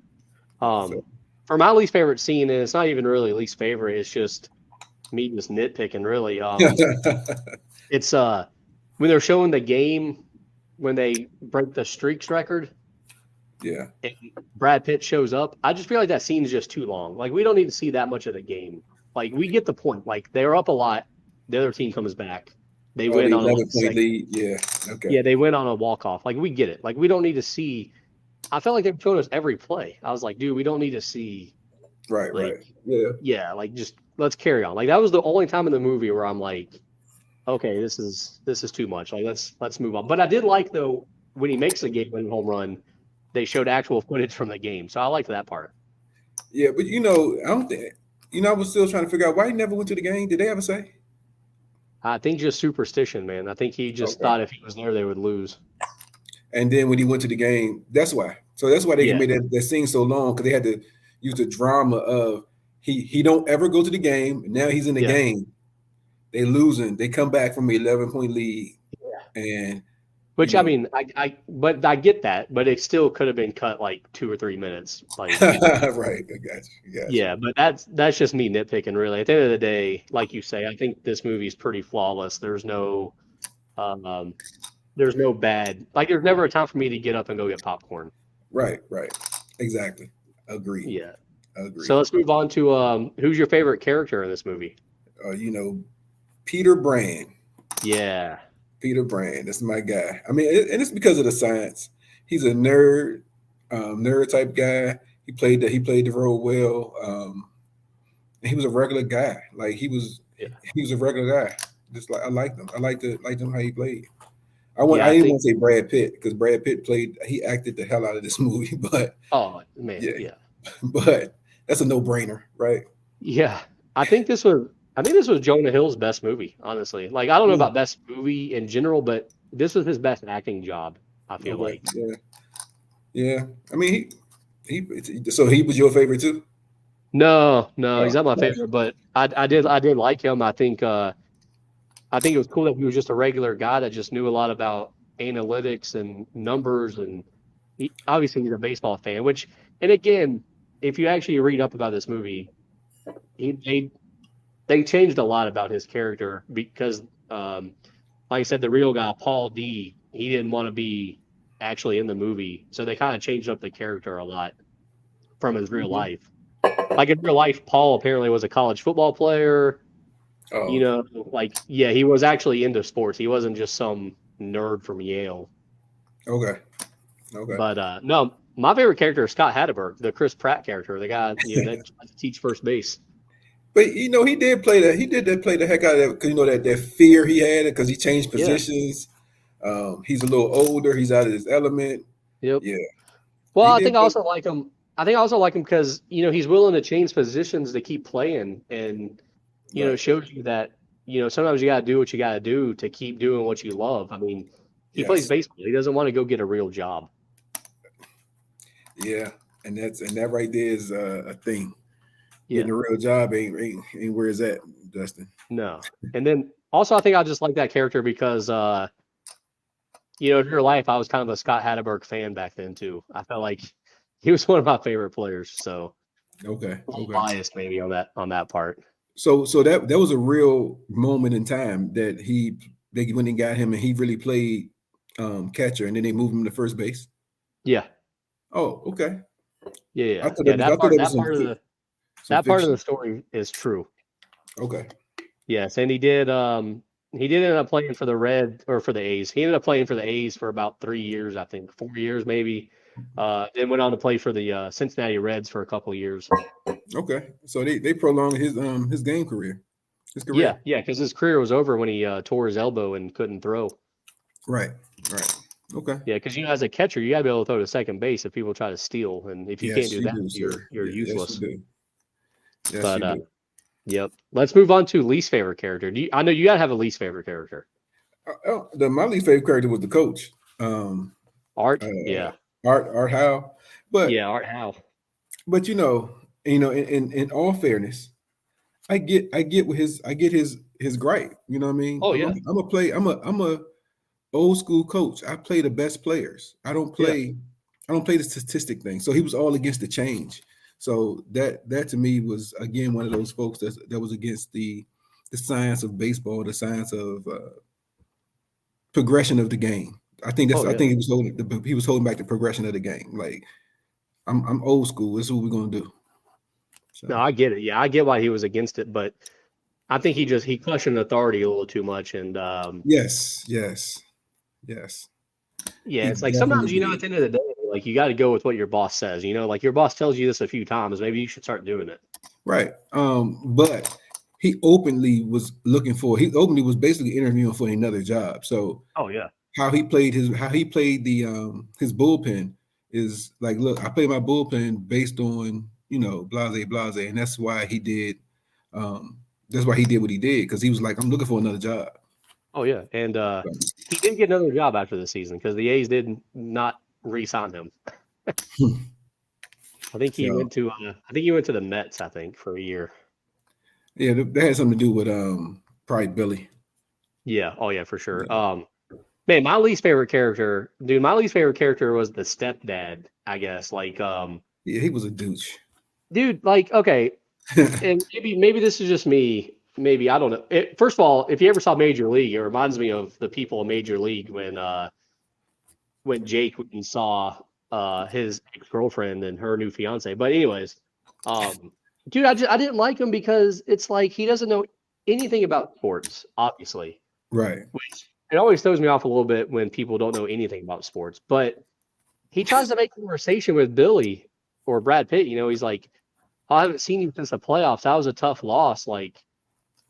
So For my least favorite scene, and it's not even really least favorite, it's just me just nitpicking really. It's when they're showing the game when they break the streaks record yeah, and Brad Pitt shows up. I just feel like that scene is just too long. Like we don't need to see that much of the game. Like we get the point. Like they're up a lot. The other team comes back. They oh, win the on a 11-point lead. Yeah, okay, yeah, they win on a walk off. Like we get it. Like we don't need to see. I felt like they showed us every play. I was like, dude, we don't need to see right, like right. Yeah, yeah, like just let's carry on. Like that was the only time in the movie where I'm like, okay, this is too much. Like let's move on. But I did like though when he makes a game winning home run, they showed actual footage from the game. So I liked that part. yeah. But I don't think. I was still trying to figure out why he never went to the game. Did they ever say? I think just superstition, man. I think he just Okay. thought if he was there they would lose. And then when he went to the game, that's why. So that's why they Yeah. made that scene so long because they had to use the drama of he don't ever go to the game. Now he's in the Yeah. game. They losing. They come back from an 11-point lead, and you Which I know, mean, but I get that, but it still could have been cut like 2 or 3 minutes. Like right. I got you. I got you. yeah, but that's just me nitpicking really. At the end of the day, like you say, I think this movie is pretty flawless. Um there's no bad like there's never a time for me to get up and go get popcorn. Right. Right. Exactly. Agreed. Yeah. So Agreed. let's move on to who's your favorite character in this movie? You know, Peter Brand. Yeah. Peter Brand. That's my guy. I mean, and it's because of the science. He's a nerd type guy. He played the role well. He was a regular guy. Like Yeah. he was a regular guy. Just like I liked him. I liked him how he played. Yeah, I I didn't think want to say Brad Pitt because Brad Pitt he acted the hell out of this movie, but oh man, yeah, yeah. but that's a no brainer, right? Yeah. I think this was Jonah Hill's best movie, honestly. Like I don't know Mm, about best movie in general, but this was his best acting job, I feel okay, like. yeah, yeah. I mean, so he was your favorite too. No, no, he's Oh, not my no. favorite, but I did like him. I think it was cool that he was just a regular guy that just knew a lot about analytics and numbers and obviously he's a baseball fan, which and again, if you actually read up about this movie, he they changed a lot about his character because like I said, the real guy, Paul D, he didn't want to be actually in the movie. So they kind of changed up the character a lot from his real Mhm. life. Like in real life, Paul apparently was a college football player. Oh, Like yeah, he was actually into sports. He wasn't just some nerd from Yale. okay, okay. But no, my favorite character is Scott Hatterberg, the Chris Pratt character, the guy that tries to teach first base. But he did play that. He did that play the heck out of that because that fear he had because he changed Yeah. positions. He's a little older. He's out of his element. Yep. Yeah, Well, he I did think I play. also like him. I think I also like him because he's willing to change positions to keep playing, and Right. shows you that sometimes you got to do what you got to do to keep doing what you love. I mean, he plays Yes. baseball. He doesn't want to go get a real job. Yeah. And that right there is a thing. Yeah. Getting a real job ain't where it's at, Justin. No. And then also, I think I just like that character because in real life, I was kind of a Scott Hatteberg fan back then too. I felt like he was one of my favorite players, so Okay. a little Okay. biased maybe on that part. So that was a real moment in time that they went and got him and he really played catcher and then they moved him to first base. Yeah, Oh, okay. yeah, I yeah, thought yeah. that was I That thought part, that was that part of the some that part of the fiction. story is true. Okay. Yes, and he did end up playing for the Red or for the A's. He ended up playing for the A's for about 3 years, I think, 4 years maybe. Then went on to play for the Cincinnati Reds for a couple years. Okay. So they prolonged his game career. His Yeah, career. yeah, because his career was over when he tore his elbow and couldn't throw. Right. Right. Okay. Yeah, because as a catcher, you gotta be able to throw to second base if people try to steal, and if you can't Yes, do you that, do, sir. you're Yes, you useless. do. Yes, But you do. yep. Let's move on to least favorite character. I know you gotta have a least favorite character. My least favorite character was the coach, um, Art. uh, Yeah. Art Howe. Yeah. But Art Howe. but in all fairness, I get his gripe. You know what I mean? Oh yeah. I'm a old school coach. I play the best players. Yeah. I don't play the statistic thing. So he was all against the change. So that to me was again one of those folks that was against the science of baseball, the science of progression of the game. Oh I yeah. think he was holding back the progression of the game. Like I'm old school. This is what we're gonna do. No, So I get it. Yeah, I get why he was against it, but I think he questioned authority a little too much, and yes, yes, yes. yeah, He it's like definitely sometimes at did. the end of the day, like you got to go with what your boss says. Like your boss tells you this a few times, maybe you should start doing it. Right. But he openly was basically interviewing for another job. So Oh yeah. how he played his bullpen is like, look, I play my bullpen based on, blase blase, and that's why he did what he did, because he was like, I'm looking for another job. Oh yeah, and he did get another job after the season because the A's did not re-sign him. So I think he went to the Mets, I think, for a year. yeah, that had something to do with probably Billy. Yeah. Oh yeah, for sure. Yeah, Man, my least favorite character, dude, my least favorite character was the stepdad, I guess. Like, yeah, he was a douche. dude, like, okay, and maybe this is just me. Maybe I don't know. First of all, if you ever saw Major League, it reminds me of the people in Major League when Jake went and saw his ex girlfriend and her new fiance. But anyways, um, dude, I didn't like him because it's like he doesn't know anything about sports, obviously, Right. which it always throws me off a little bit when people don't know anything about sports. But he tries to make conversation with Billy or Brad Pitt. He's like, "Oh, I haven't seen you since the playoffs. That was a tough loss. Like,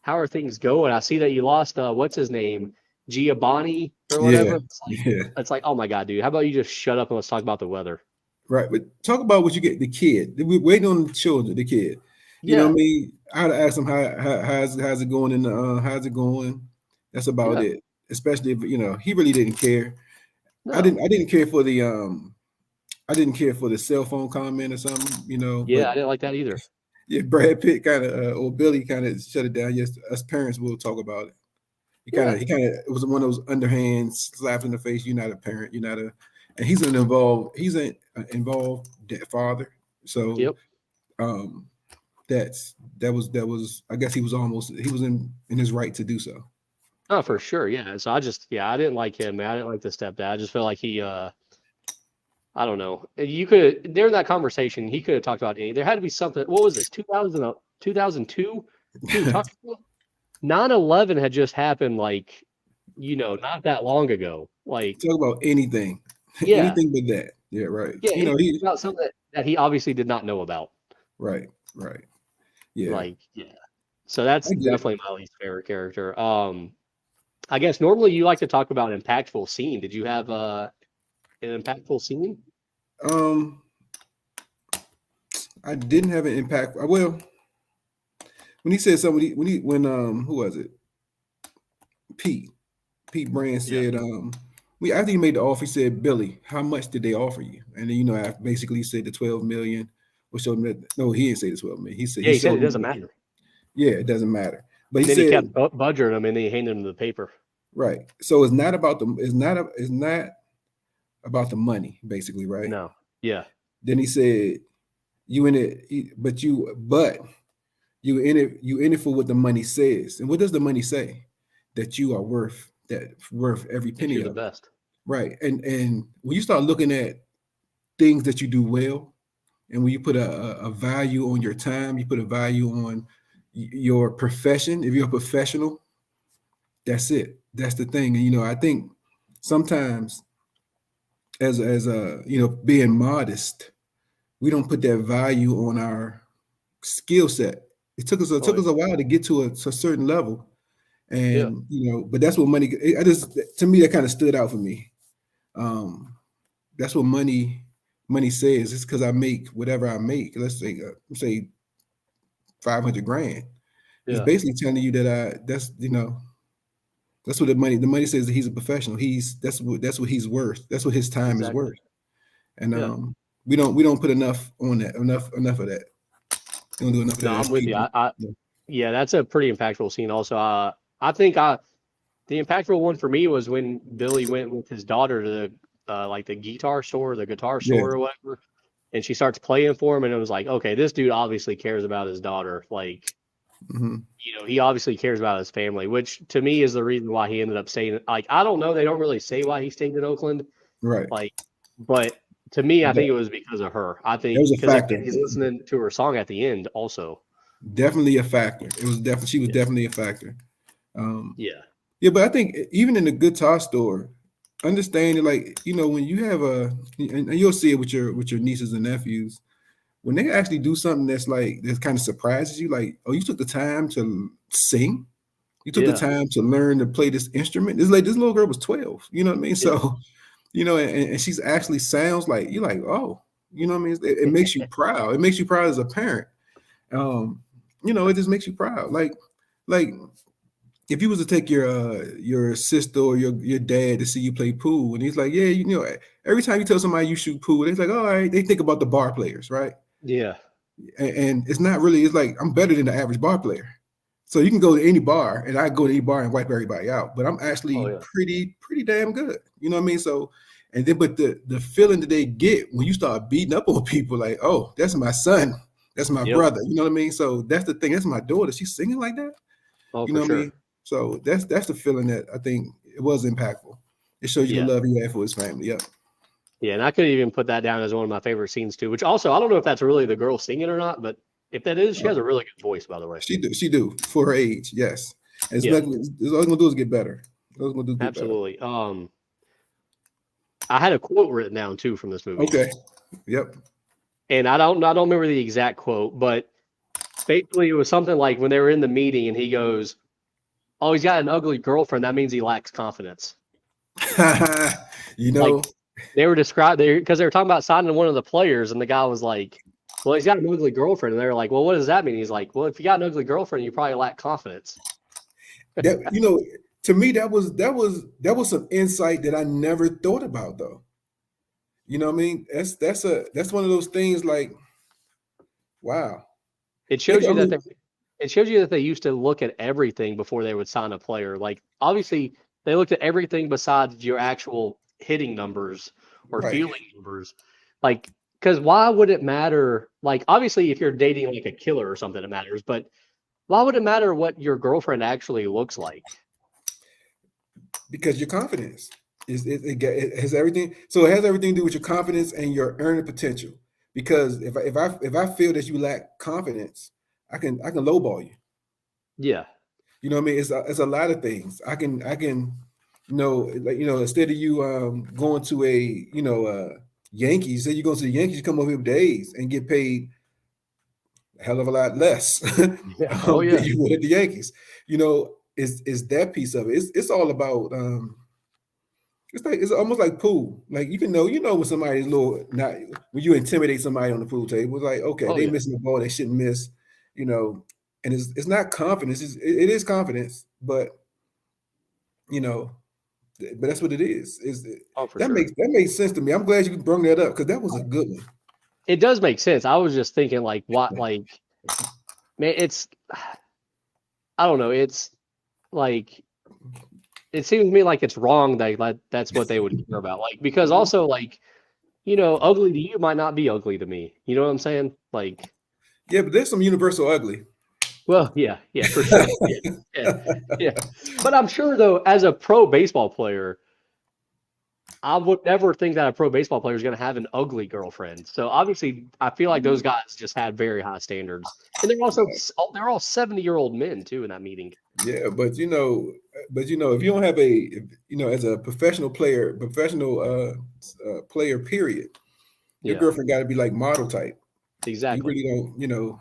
how are things going? I see that you lost. What's his name, Giovanni or Yeah. whatever." Yeah. It's like, oh my god, dude. How about you just shut up and let's talk about the weather? Right. But talk about what you get the kid. We're waiting on the children, the kid. You know what Yeah, I mean? I had to ask him how's it going in the how's it going? That's about yeah, it. Especially if he really didn't care. I no, didn't I didn't care for the I didn't care for the cell phone comment or something, but yeah. I didn't like that either. yeah, Brad Pitt kind of or Billy kind of shut it down. Yes, us parents will talk about it. Yeah, It was one of those underhand slaps in the face. You're not a parent. You're not a, and he's an involved father. So yep. um, that was I guess he was in his right to do so. Oh, So for sure. Yeah. So I didn't like him, man. I didn't like the stepdad. I just feel like he, I don't know. You could during that conversation, he could have talked about any. There had to be something. What was this? 2000, 2002? Dude, talk 9/11 had just happened, like, not that long ago. Like, talk about anything, yeah, anything but that. Yeah, right. yeah. Anything He about something that he obviously did not know about. right, right. Yeah, Like, yeah. So that's I get it. definitely my least favorite character. I guess normally you like to talk about impactful scene. Did you have an impactful scene? Um, I didn't have an impact. Well, when he said somebody, when who was it? Pete. Pete Brand Yeah. said, we after he made the offer, he said, Billy, how much did they offer you? And then I basically said the 12 million. Or showed him that, no, he didn't say the 12 million. He said Yeah, he he said it showed doesn't him. matter. Yeah, it doesn't matter. But And he then he said, kept budgering him, and then he handed him the paper. right. So it's not about the it's not about the money, basically, right? No. Yeah. Then he said, you in it, you in it for what the money says. And what does the money say? That you are worth every That penny you're the of it. best. Right. And when you start looking at things that you do well, and when you put a value on your time, you put a value on your profession. If you're a professional, that's it. That's the thing. And I think sometimes as a being modest, we don't put that value on our skill set. It Oh took yeah. us a while to get to a certain level, Yeah. and but that's what money. I just to me that kind of stood out for me. That's what money says. It's because I make whatever I make. Let's say 500 grand. It's Yeah. basically telling you that that's what the money says that he's a professional. That's what he's worth. That's what his time is Exactly. worth. And Yeah. we don't put enough on that. Enough of that. We don't do enough of No, that as I'm with you. people. I yeah, that's a pretty impactful scene. Also, I think the impactful one for me was when Billy went with his daughter to the like the guitar store, the guitar Yeah. store or whatever, and she starts playing for him, and it was like, okay, this dude obviously cares about his daughter. Like, Hmm. he obviously cares about his family, which to me is the reason why he ended up staying. Like, I don't know, they don't really say why he stayed in Oakland, Right. like, but to me, I think it That, was because of her. I that think was a because again, factor. he's listening to her song at the end, also. Definitely a factor. It was definitely she was Yeah. definitely a factor. Um, Yeah. yeah, but I think even in the guitar store, understanding like when you have and you'll see it with your nieces and nephews when they actually do something that kind of surprises you, like, oh, you took the time to sing, you took the Yeah. time to learn to play this instrument. This little girl was 12, you know what I mean? Yeah. So, and she's actually sounds like you're like, oh, you know what I mean? It makes you proud. It makes you proud as a parent. Um, it just makes you proud. Like if you was to take your sister or your dad to see you play pool, and he's like, yeah, every time you tell somebody you shoot pool, they're like, all right, they think about the bar players, right? Yeah. And it's not really. It's like I'm better than the average bar player. So you can go to any bar, and I go to any bar and wipe everybody out. But I'm Oh actually yeah. pretty damn good. You know what I mean? So, and then but the feeling that they get when you start beating up on people, like, oh, that's my son, that's my Yep. brother. You know what I mean? So that's the thing. That's my daughter. She's singing like that. Oh, You for know what I mean? sure. So that's the feeling that I think it was impactful. It shows you the Yeah. love he had for his family. Yep. Yeah, and I could even put that down as one of my favorite scenes too. Which also, I don't know if that's really the girl singing or not, but if that is, she has a really good voice, by the way. She do for her age. Yes. And Yeah, all it's gonna do is get better. All it's gonna do is get better. absolutely. I had a quote written down too from this movie, Okay. Yep. and I don't remember the exact quote, but basically it was something like when they were in the meeting, and he goes, "Oh, he's got an ugly girlfriend. That means he lacks confidence." you Like know, they were described there because they were talking about signing one of the players, and the guy was like, "Well, he's got an ugly girlfriend," and they were like, "Well, what does that mean?" He's like, "Well, if you got an ugly girlfriend, you probably lack confidence." that to me that was some insight that I never thought about though. You know what I mean? That's one of those things like, wow. It Think shows I you that mean, they used to look at everything before they would sign a player. Like obviously they looked at everything besides your actual hitting numbers or right. fielding numbers. Like because why would it matter? Like obviously if you're dating like a killer or something, it matters. But why would it matter what your girlfriend actually looks like? Because your confidence it has everything. So it has everything to do with your confidence and your earning potential. Because if I feel that you lack confidence, I can lowball you. Yeah. You know what I mean? It's a lot of things. I can like instead of you going to a Yankees, say you go to the Yankees, you come over here with days and get paid a hell of a lot less Yeah. Oh than yeah. you would at the Yankees. Is that piece of it. It's all about it's almost like pool. Like when somebody's little not when you intimidate somebody on the pool table, it's like, okay, Oh they yeah. missing the ball, they shouldn't miss, you know, and it's not confidence, it is confidence, but you know, but that's what it is. Oh, for That sure. makes sense to me. I'm glad you brought that up because that was a good one. It does make sense. I was just thinking like what like man, it's I don't know. It's like it seems to me like it's wrong that like that's what they would care about. Like because also like ugly to you might not be ugly to me. You know what I'm saying? Like, Yeah, but there's some universal ugly. well, yeah, yeah, for sure. Yeah, yeah, yeah. But I'm sure though, as a pro baseball player, I would never think that a pro baseball player is going to have an ugly girlfriend. So obviously, I feel like those guys just had very high standards, and they're all 70-year-old men too in that meeting. Yeah, if you don't have as a professional player, period, your Yeah, girlfriend got to be like model type. You exactly. really don't,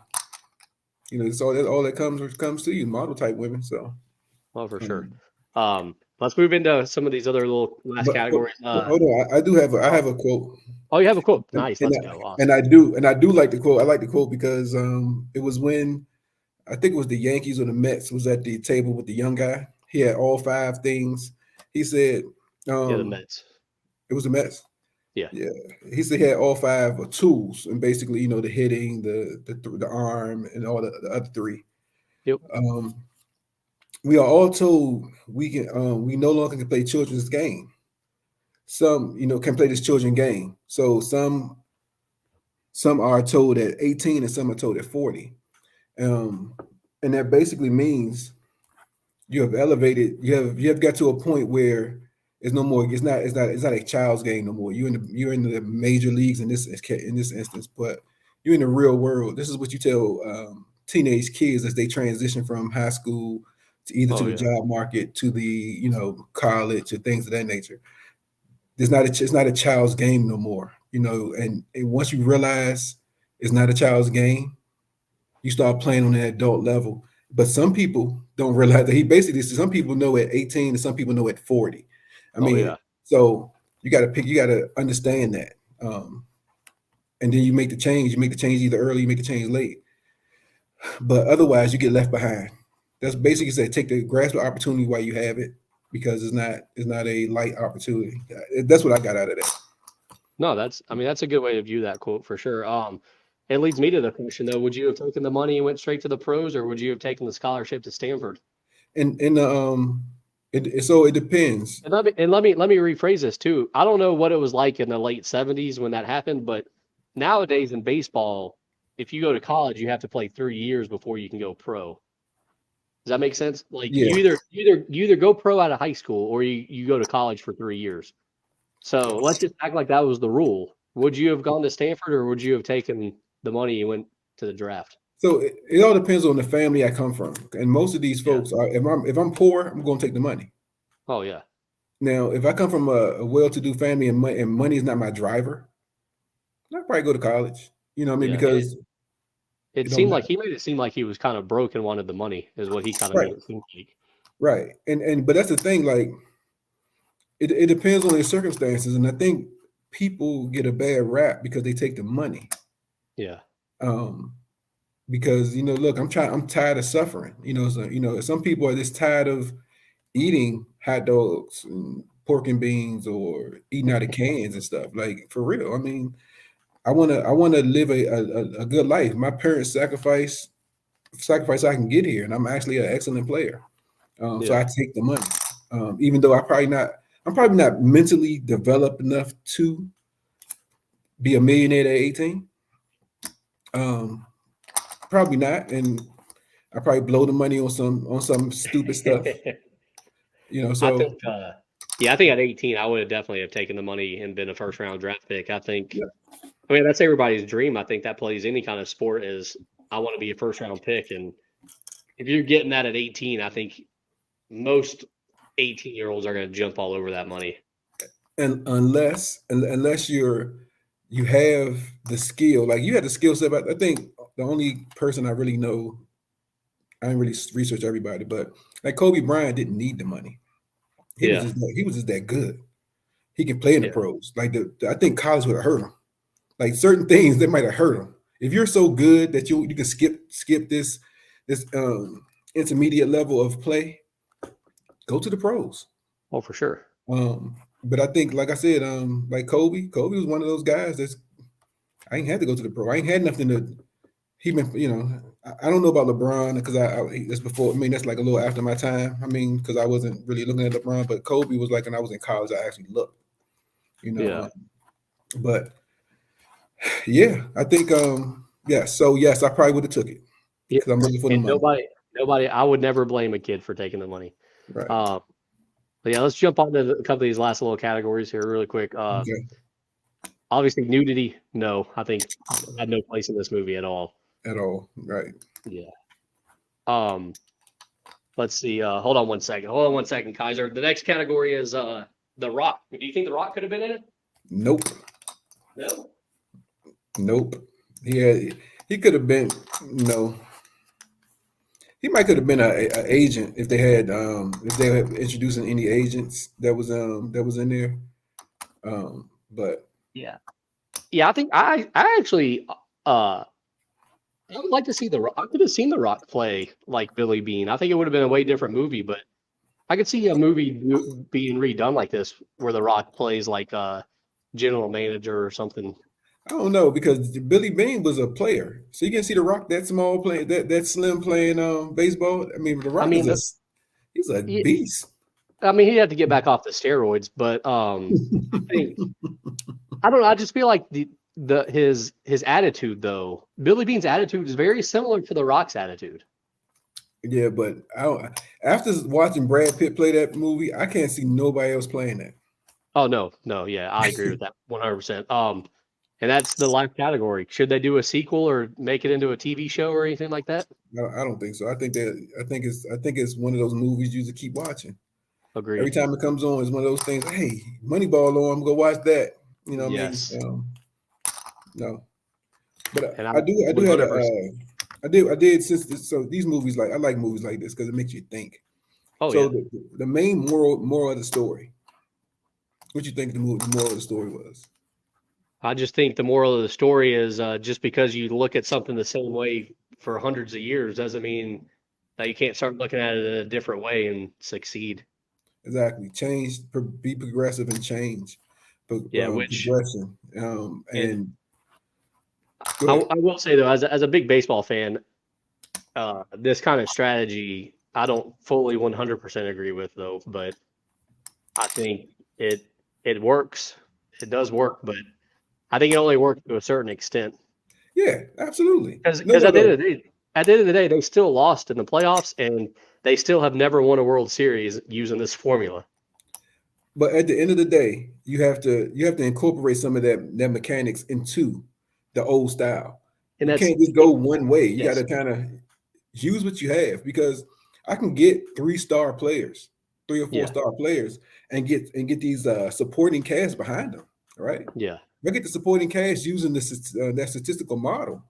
it's all that comes to you, model type women. So, Well, for sure. um, Let's move into some of these other little last but categories. hold on, I Oh, have a quote, oh, you have a quote. and Nice. and Let's I, go. and Awesome. I do like the quote. I like the quote because it was when I think it was the Yankees or the Mets was at the table with the young guy. He had all five things. He said, Yeah, the um, Mets. it was the Mets. Yeah. Yeah, he said he had all five tools, and basically, the hitting, the arm, and all the other three. Yep. Um, we are all told we no longer can play children's game. Some, can play this children game. So some are told at 18, and some are told at 40. Um, and that basically means you have elevated. You have got to a point where it's no more. It's not a child's game no more. You're in the major leagues in this instance, but you're in the real world. This is what you tell teenage kids as they transition from high school to either to Oh the yeah. job market to the college or things of that nature. It's not a child's game no more. And once you realize it's not a child's game, you start playing on an adult level. But some people don't realize that he basically said some people know at 18 and some people know at 40. I Oh mean, yeah. so you got to understand that. And then you make the change. You make the change either early, you make the change late. But otherwise, you get left behind. That's basically said take the grasp the opportunity while you have it because it's not a light opportunity. That's what I got out of that. No, I mean, that's a good way to view that quote for sure. It leads me to the question though, would you have taken the money and went straight to the pros, or would you have taken the scholarship to Stanford? And so it depends. And let me rephrase this too. I don't know what it was like in the late 70s when that happened, but nowadays in baseball, if you go to college, you have to play 3 years before you can go pro. Does that make sense? Like Yeah. you either go pro out of high school or you go to college for 3 years. So let's just act like that was the rule. Would you have gone to Stanford or would you have taken the money and went to the draft? So it all depends on the family I come from, and most of these Yeah. folks are. If I'm poor, I'm going to take the money. Oh yeah. Now, if I come from a well-to-do family and money is not my driver, I'd probably go to college. You know what I mean? Yeah. And Because it it don't seemed like matter. he made it seem like he was kind of broke and wanted the money, is what he kind of Right, made it seem like. right. And but that's the thing. Like it depends on their circumstances, and I think people get a bad rap because they take the money. Yeah. Um, because look, I'm tired of suffering. So some people are just tired of eating hot dogs and pork and beans or eating out of cans and stuff. Like for real. I mean, I wanna live a good life. My parents sacrifice I can get here, and I'm actually an excellent player. So Yeah. I take the money, even though I'm probably not mentally developed enough to be a millionaire at 18. Um, Probably not, and I probably blow the money on some stupid stuff. I So think yeah, I think at 18 I would have definitely have taken the money and been a first round draft pick. yeah. I mean that's everybody's dream. I think that plays any kind of sport is I want to be a first round pick. And if you're getting that at 18, I think most 18-year-olds are going to jump all over that money. And unless you have the skill, like you had the skill set, but I think the only person I really know, I didn't really research everybody, but like Kobe Bryant didn't need the money. He was Yeah. just he was just that good. He can play in the Yeah. pros. Like I think college would have hurt him. Like certain things that might have hurt him. If you're so good that you can skip this intermediate level of play, go to the pros. Oh, for sure. But I think, like I said, like Kobe was one of those guys that's I ain't had to go to the pro. I ain't had nothing to. He been, I don't know about LeBron because that's before. I mean, that's like a little after my time. I mean, because I wasn't really looking at LeBron, but Kobe was like, when I was in college, I actually looked. You know, Yeah. but yeah, I think, yeah. So yes, I probably would have took it Yeah. because I'm looking for the And money. nobody, I would never blame a kid for taking the money. Right. But yeah, let's jump on to a couple of these last little categories here really quick. Okay. Obviously nudity, no, I think had no place in this movie at all. At all. Right. Yeah. Let's see. Hold on one second, Kaiser. The next category is The Rock. Do you think The Rock could have been in it? Nope. No. Nope. He could have been no. He might could have been a agent if they had introducing any agents that was in there. But Yeah. Yeah, I think I actually I would like to see The Rock. I could have seen The Rock play like Billy Bean. I think it would have been a way different movie, but I could see a movie being redone like this where The Rock plays like a general manager or something. I don't know because Billy Bean was a player, so you can see the Rock that small play that slim playing baseball. I mean, the I Rock mean, he's a he, beast. I mean, he had to get back off the steroids, but I think I don't know. I just feel like his attitude though. Billy Bean's attitude is very similar to The Rock's attitude. Yeah, but after watching Brad Pitt play that movie, I can't see nobody else playing that. Oh no, yeah, I agree with that 100%. And that's the life category. Should they do a sequel or make it into a TV show or anything like that? No, I don't think so. I think it's one of those movies you just keep watching. Every Agreed. time it comes on, it's one of those things. Hey, Moneyball on, I'm gonna go watch that. You know what I mean? Yes, No, but and I do have 100%. I did so these movies I like movies like this because it makes you think. Oh So yeah. the main moral of the story. What you think the moral of the story was? I just think the moral of the story is just because you look at something the same way for hundreds of years doesn't mean that you can't start looking at it in a different way and succeed. Exactly. Change, be progressive and change. Yeah, Progression. and And go I, ahead. I will say though, as a big baseball fan, this kind of strategy I don't fully 100% agree with though, but I think it works. It does work, but I think it only works to a certain extent. Yeah, absolutely. No, Because no, no. at the end of the day, they still lost in the playoffs, and they still have never won a World Series using this formula. But at the end of the day, you have to incorporate some of that mechanics into the old style. And You that's can't just go one way. You got yes, to kind of use what you have because I can get 3-star players, 3 or 4 yeah, star players, and get these supporting cast behind them. Right? yeah, If I get the supporting cast using that statistical model,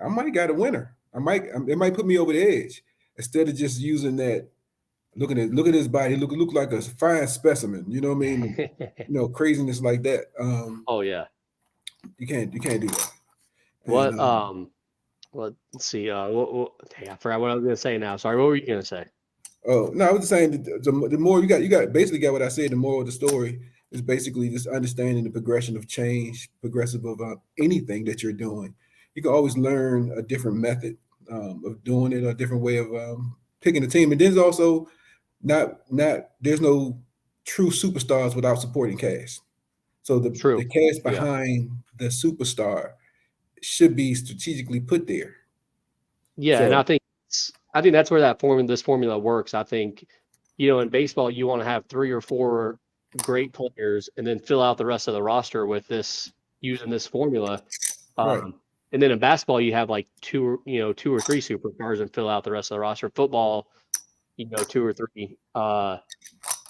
I might got a winner. It might put me over the edge instead of just using that. Look at his body. Look like a fine specimen. You know what I mean? Craziness like that. oh yeah. You can't do that. And What let's see. Dang, I forgot what I was gonna say now. Sorry, what were you gonna say? oh no, I was just saying the more you got basically got what I said. The moral of the story is basically just understanding the progression of change, progressive of anything that you're doing. You can always learn a different method of doing it, a different way of picking a team, and then there's also not there's no true superstars without supporting cast. So the True. cast Yeah. behind the superstar should be strategically put there. Yeah, and So I think that's where this formula works. I think, in baseball you want to have three or four great players and then fill out the rest of the roster with this using this formula. right, And then in basketball you have like two or three superstars and fill out the rest of the roster. Football, two or three.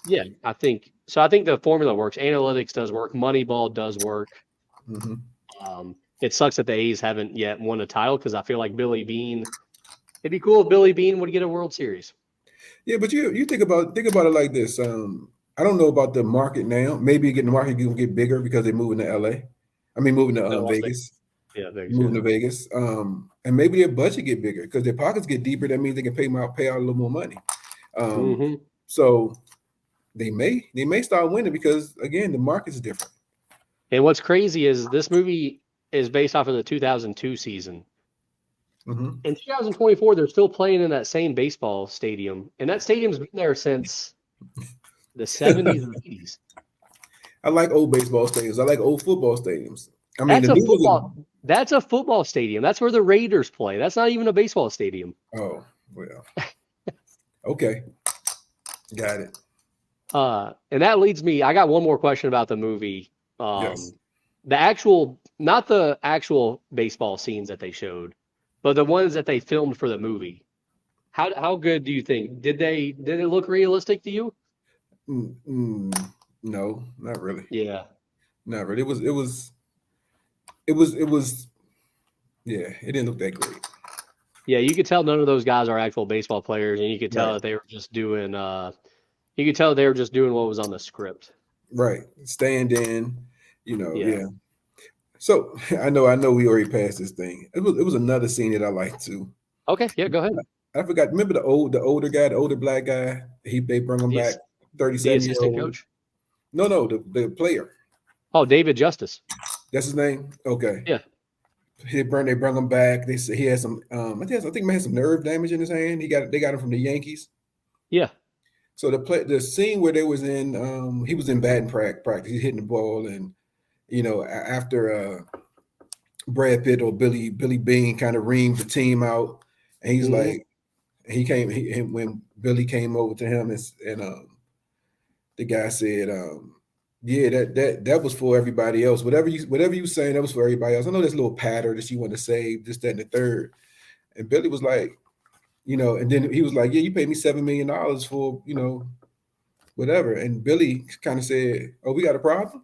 Yeah, I think so. I think the formula works. Analytics does work. Moneyball does work. hmm Um, it sucks that the A's haven't yet won a title because I feel like Billy Bean. It'd be cool if Billy Bean would get a World Series. Yeah, but you think about it like this. I don't know about the market now. Maybe getting the market will get bigger because they're moving to LA. I mean, moving to Las Vegas. Vegas. Yeah, Vegas. Moving Yeah. to Vegas. And maybe their budget get bigger because their pockets get deeper. That means they can pay out a little more money. Mm-hmm. So they may start winning because again the market is different. And what's crazy is this movie is based off of the 2002 season. Mm-hmm. In 2024, they're still playing in that same baseball stadium, and that stadium's been there since the 70s or 80s. I like old baseball stadiums. I like old football stadiums. I mean, That's the a new ones football. That's a football stadium. That's where the Raiders play. That's not even a baseball stadium. oh well, okay, got it. And that leads me. I got one more question about the movie. Yes. The actual, not the actual baseball scenes that they showed, but the ones that they filmed for the movie. How good do you think? Did it look realistic to you? No, not really. Yeah. Not really. It was. Yeah, it didn't look that great. Yeah, you could tell none of those guys are actual baseball players, and you could tell Right. that they were just doing. You could tell they were just doing what was on the script. Right. Stand in. Yeah. Yeah. So I know we already passed this thing. It was another scene that I liked too. Okay. Yeah. Go ahead. I forgot. Remember the older guy, the older black guy. They brought him The back. ass- the 37-year assistant old. coach. No, the player. Oh, David Justice. That's his name. Okay. Yeah. They brought him back. They said he had some. I think he had some nerve damage in his hand. They got him from the Yankees. Yeah. So the scene where they was in, he was in batting practice. He's hitting the ball, and after Brad Pitt or Billy Bean kind of reamed the team out, and he's Hmm. like, when Billy came over to him and the guy said, yeah, that was for everybody else. Whatever you saying, that was for everybody else. I know there's a little patter that you want to save, this, that, and the third. And Billy was like, and then he was like, yeah, you paid me $7 million for, whatever. And Billy kind of said, oh, we got a problem.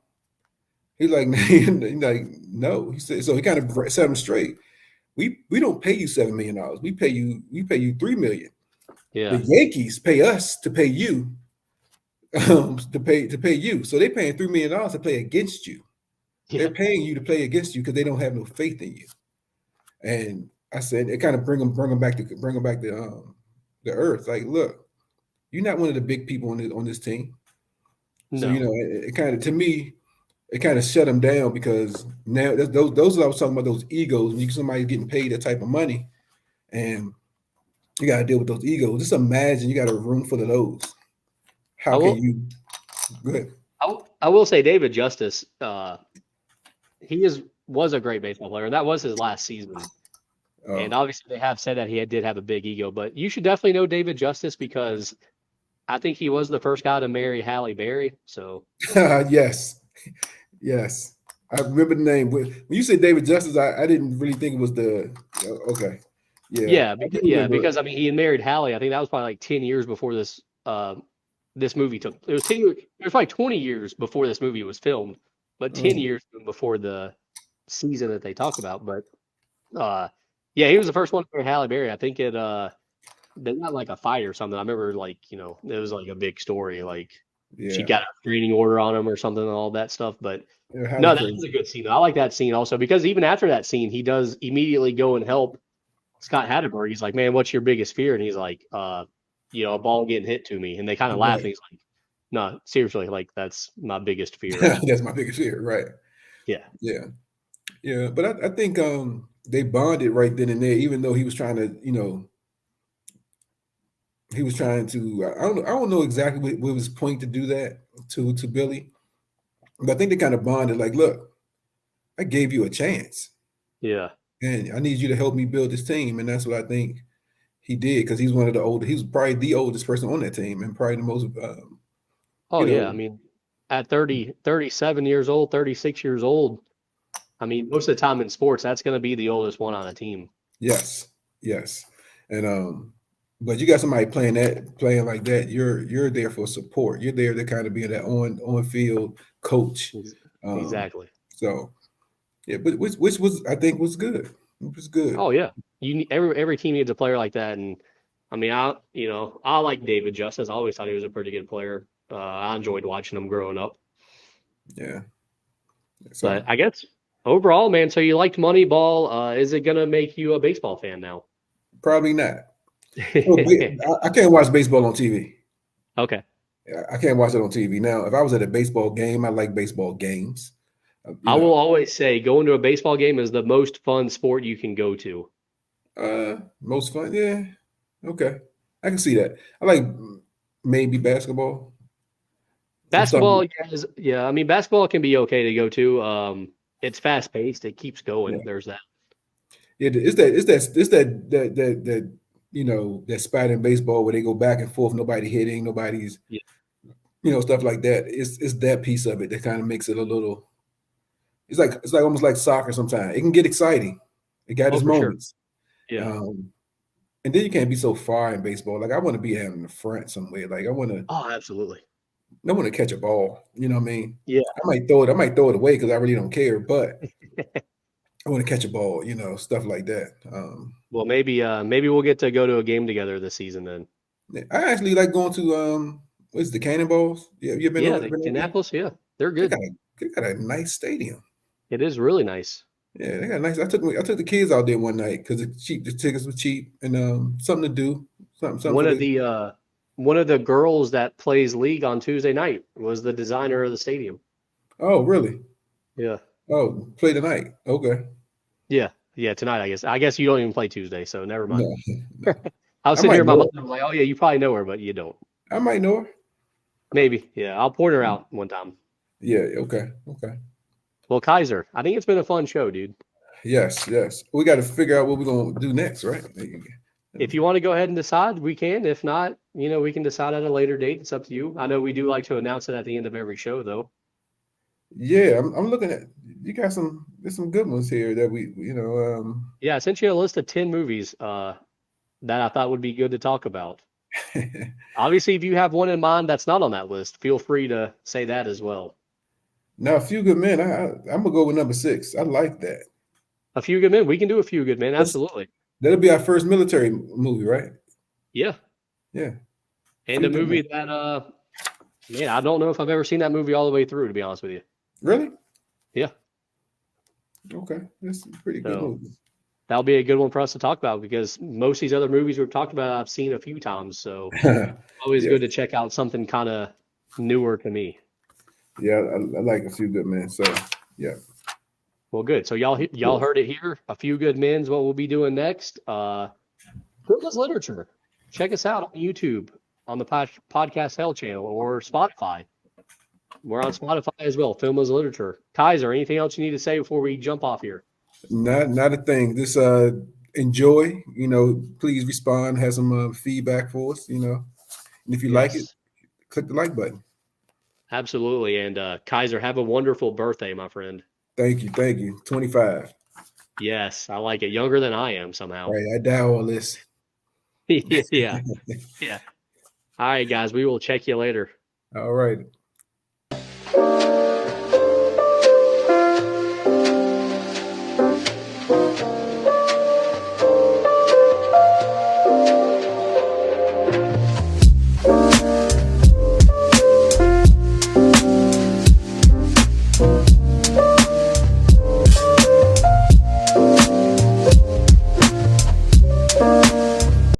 He's like, he's like, no. He said, so he kind of set him straight. We don't pay you $7 million. We pay you 3 million. The Yeah. Yankees pay us to pay you, to pay you. So they're paying $3 million to play against you. Yeah. They're paying you to play against you because they don't have no faith in you. And I said, it kind of bring them back to the earth. Like, look, you're not one of the big people on this team. So No. it kind of, to me, it kind of shut them down because now those I was talking about, those egos. When somebody's getting paid that type of money, and you got to deal with those egos. Just imagine you got a room full of those. I How can will. you? Go ahead. I will say David Justice. Was a great baseball player, and that was his last season. And obviously, they have said that did have a big ego, but you should definitely know David Justice because I think he was the first guy to marry Halle Berry. So Yes, yes. I remember the name. When you said David Justice, I didn't really think it was the. Okay, yeah, I do remember. because I mean, he had married Halle. I think that was probably like 10 years before this movie took. It was 10 years. It was probably 20 years before this movie was filmed, but 10 years before the season that they talk about. But uh, yeah, he was the first one to marry Halle Berry. I think they got like a fight or something. I remember it was like a big story. Like she Yeah, got a restraining order on him or something and all that stuff. But yeah, highly no, that crazy. was a good scene. I like that scene also because even after that scene, he does immediately go and help Scott Hatterberg. He's like, "Man, what's your biggest fear?" And he's like, a ball getting hit to me." And they kind of laugh. And Right. he's like, "No, seriously, like that's my biggest fear." That's my biggest fear. Right. Yeah, Yeah. Yeah. But I think they bonded right then and there, even though he was trying to, he was trying to. I don't know exactly what was his point to do that to Billy, but I think they kind of bonded. Like, look, I gave you a chance, yeah. and I need you to help me build this team, and that's what I think he did because he's one of the old. He was probably the oldest person on that team, and probably the most, Oh you yeah. know, I mean, at 30, 37 years old, 36 years old. I mean, most of the time in sports, that's going to be the oldest one on a team. yes, yes, and but you got somebody playing like that. You're there for support. You're there to kind of be that on field coach. Ex- Um, Exactly. so. Yeah, but which was I think was good. It was good. Oh yeah, every team needs a player like that, and I mean, I like David Justice. I always thought he was a pretty good player. I enjoyed watching him growing up. Yeah. But So I guess overall, man, so you liked Moneyball. Is it gonna make you a baseball fan now? probably not. So, I can't watch baseball on TV. Okay. I can't watch it on TV. Now, if I was at a baseball game, I like baseball games. You I know, will always say going to a baseball game is the most fun sport you can go to. most fun. Yeah. Okay. I can see that. I like maybe basketball. I'm Basketball, starting. yeah. I mean, basketball can be okay to go to. It's fast paced. It keeps Yeah. going. There's that. Yeah. It's that that spot in baseball where they go back and forth, nobody hitting, nobody's Yeah. stuff like that. It's that piece of it that kind of makes it a little. It's like almost like soccer. Sometimes it can get exciting. It got Oh, its for sure. moments. Yeah. Um, and then you can't be so far in baseball. Like I want to be having the front somewhere. Like Oh, absolutely. I want to catch a ball. You know what I mean? Yeah. I might throw it. I might throw it away because I really don't care. But I want to catch a ball. Stuff like that. Well, maybe we'll get to go to a game together this season then. I actually like going to what's the Cannonballs? Yeah, you been Yeah, over the been over there? Indianapolis, yeah, they're They good. got a, they got a nice stadium. It is really nice. Yeah, they got a nice. I took the kids out there one night because it's cheap. The tickets were cheap and something to do. Something One for of the. the uh one of the girls that plays league on Tuesday night was the designer of the stadium. Oh, really? Yeah. Oh, play tonight. Okay. Yeah. Yeah, tonight I guess. I guess you don't even play Tuesday, so never mind. No, no. I was I sitting here might in my know mind, her. I'm like, oh yeah, you probably know her, but you don't. I might know her. Maybe. Yeah, I'll point her out one time. Yeah. Okay. Okay. Well, Kaiser, I think it's been a fun show, dude. Yes. Yes. We got to figure out what we're gonna do next, right? If you want to go ahead and decide, we can. If not, we can decide at a later date. It's up to you. I know we do like to announce it at the end of every show, though. Yeah, I'm looking at. You got some. There's some good ones here that we. Yeah, I sent you a list of 10 movies that I thought would be good to talk about. Obviously, if you have one in mind that's not on that list, feel free to say that as well. Now, A Few Good Men. I'm gonna go with number 6. I like that. A Few Good Men. We can do A Few Good Men. That's Absolutely. that'll be our first military movie, right? Yeah. Yeah. And Few a Good Men. movie that, man, I don't know if I've ever seen that movie all the way through, to be honest with you. Really? Yeah. Okay, that's a pretty good So movie. that'll be a good one for us to talk about because most of these other movies we've talked about, I've seen a few times. So always Yeah, good to check out something kind of newer to me. yeah, I like A Few Good Men. So yeah, Well, good. So y'all heard it here. A Few Good Men's what we'll be doing next. Privileged Literature. Check us out on YouTube on the Podcast Hell channel or Spotify. We're on Spotify as well. Film as Literature. Kaiser, anything else you need to say before we jump off here? not a thing. Just enjoy. Please respond. Have some feedback for us. And if you like it, Yes, click the like button. absolutely. And Kaiser, have a wonderful birthday, my friend. Thank you. 25. Yes, I like it. Younger than I am somehow. Right, I dial all this. Yeah. Yeah. All right, guys. We will check you later. All right.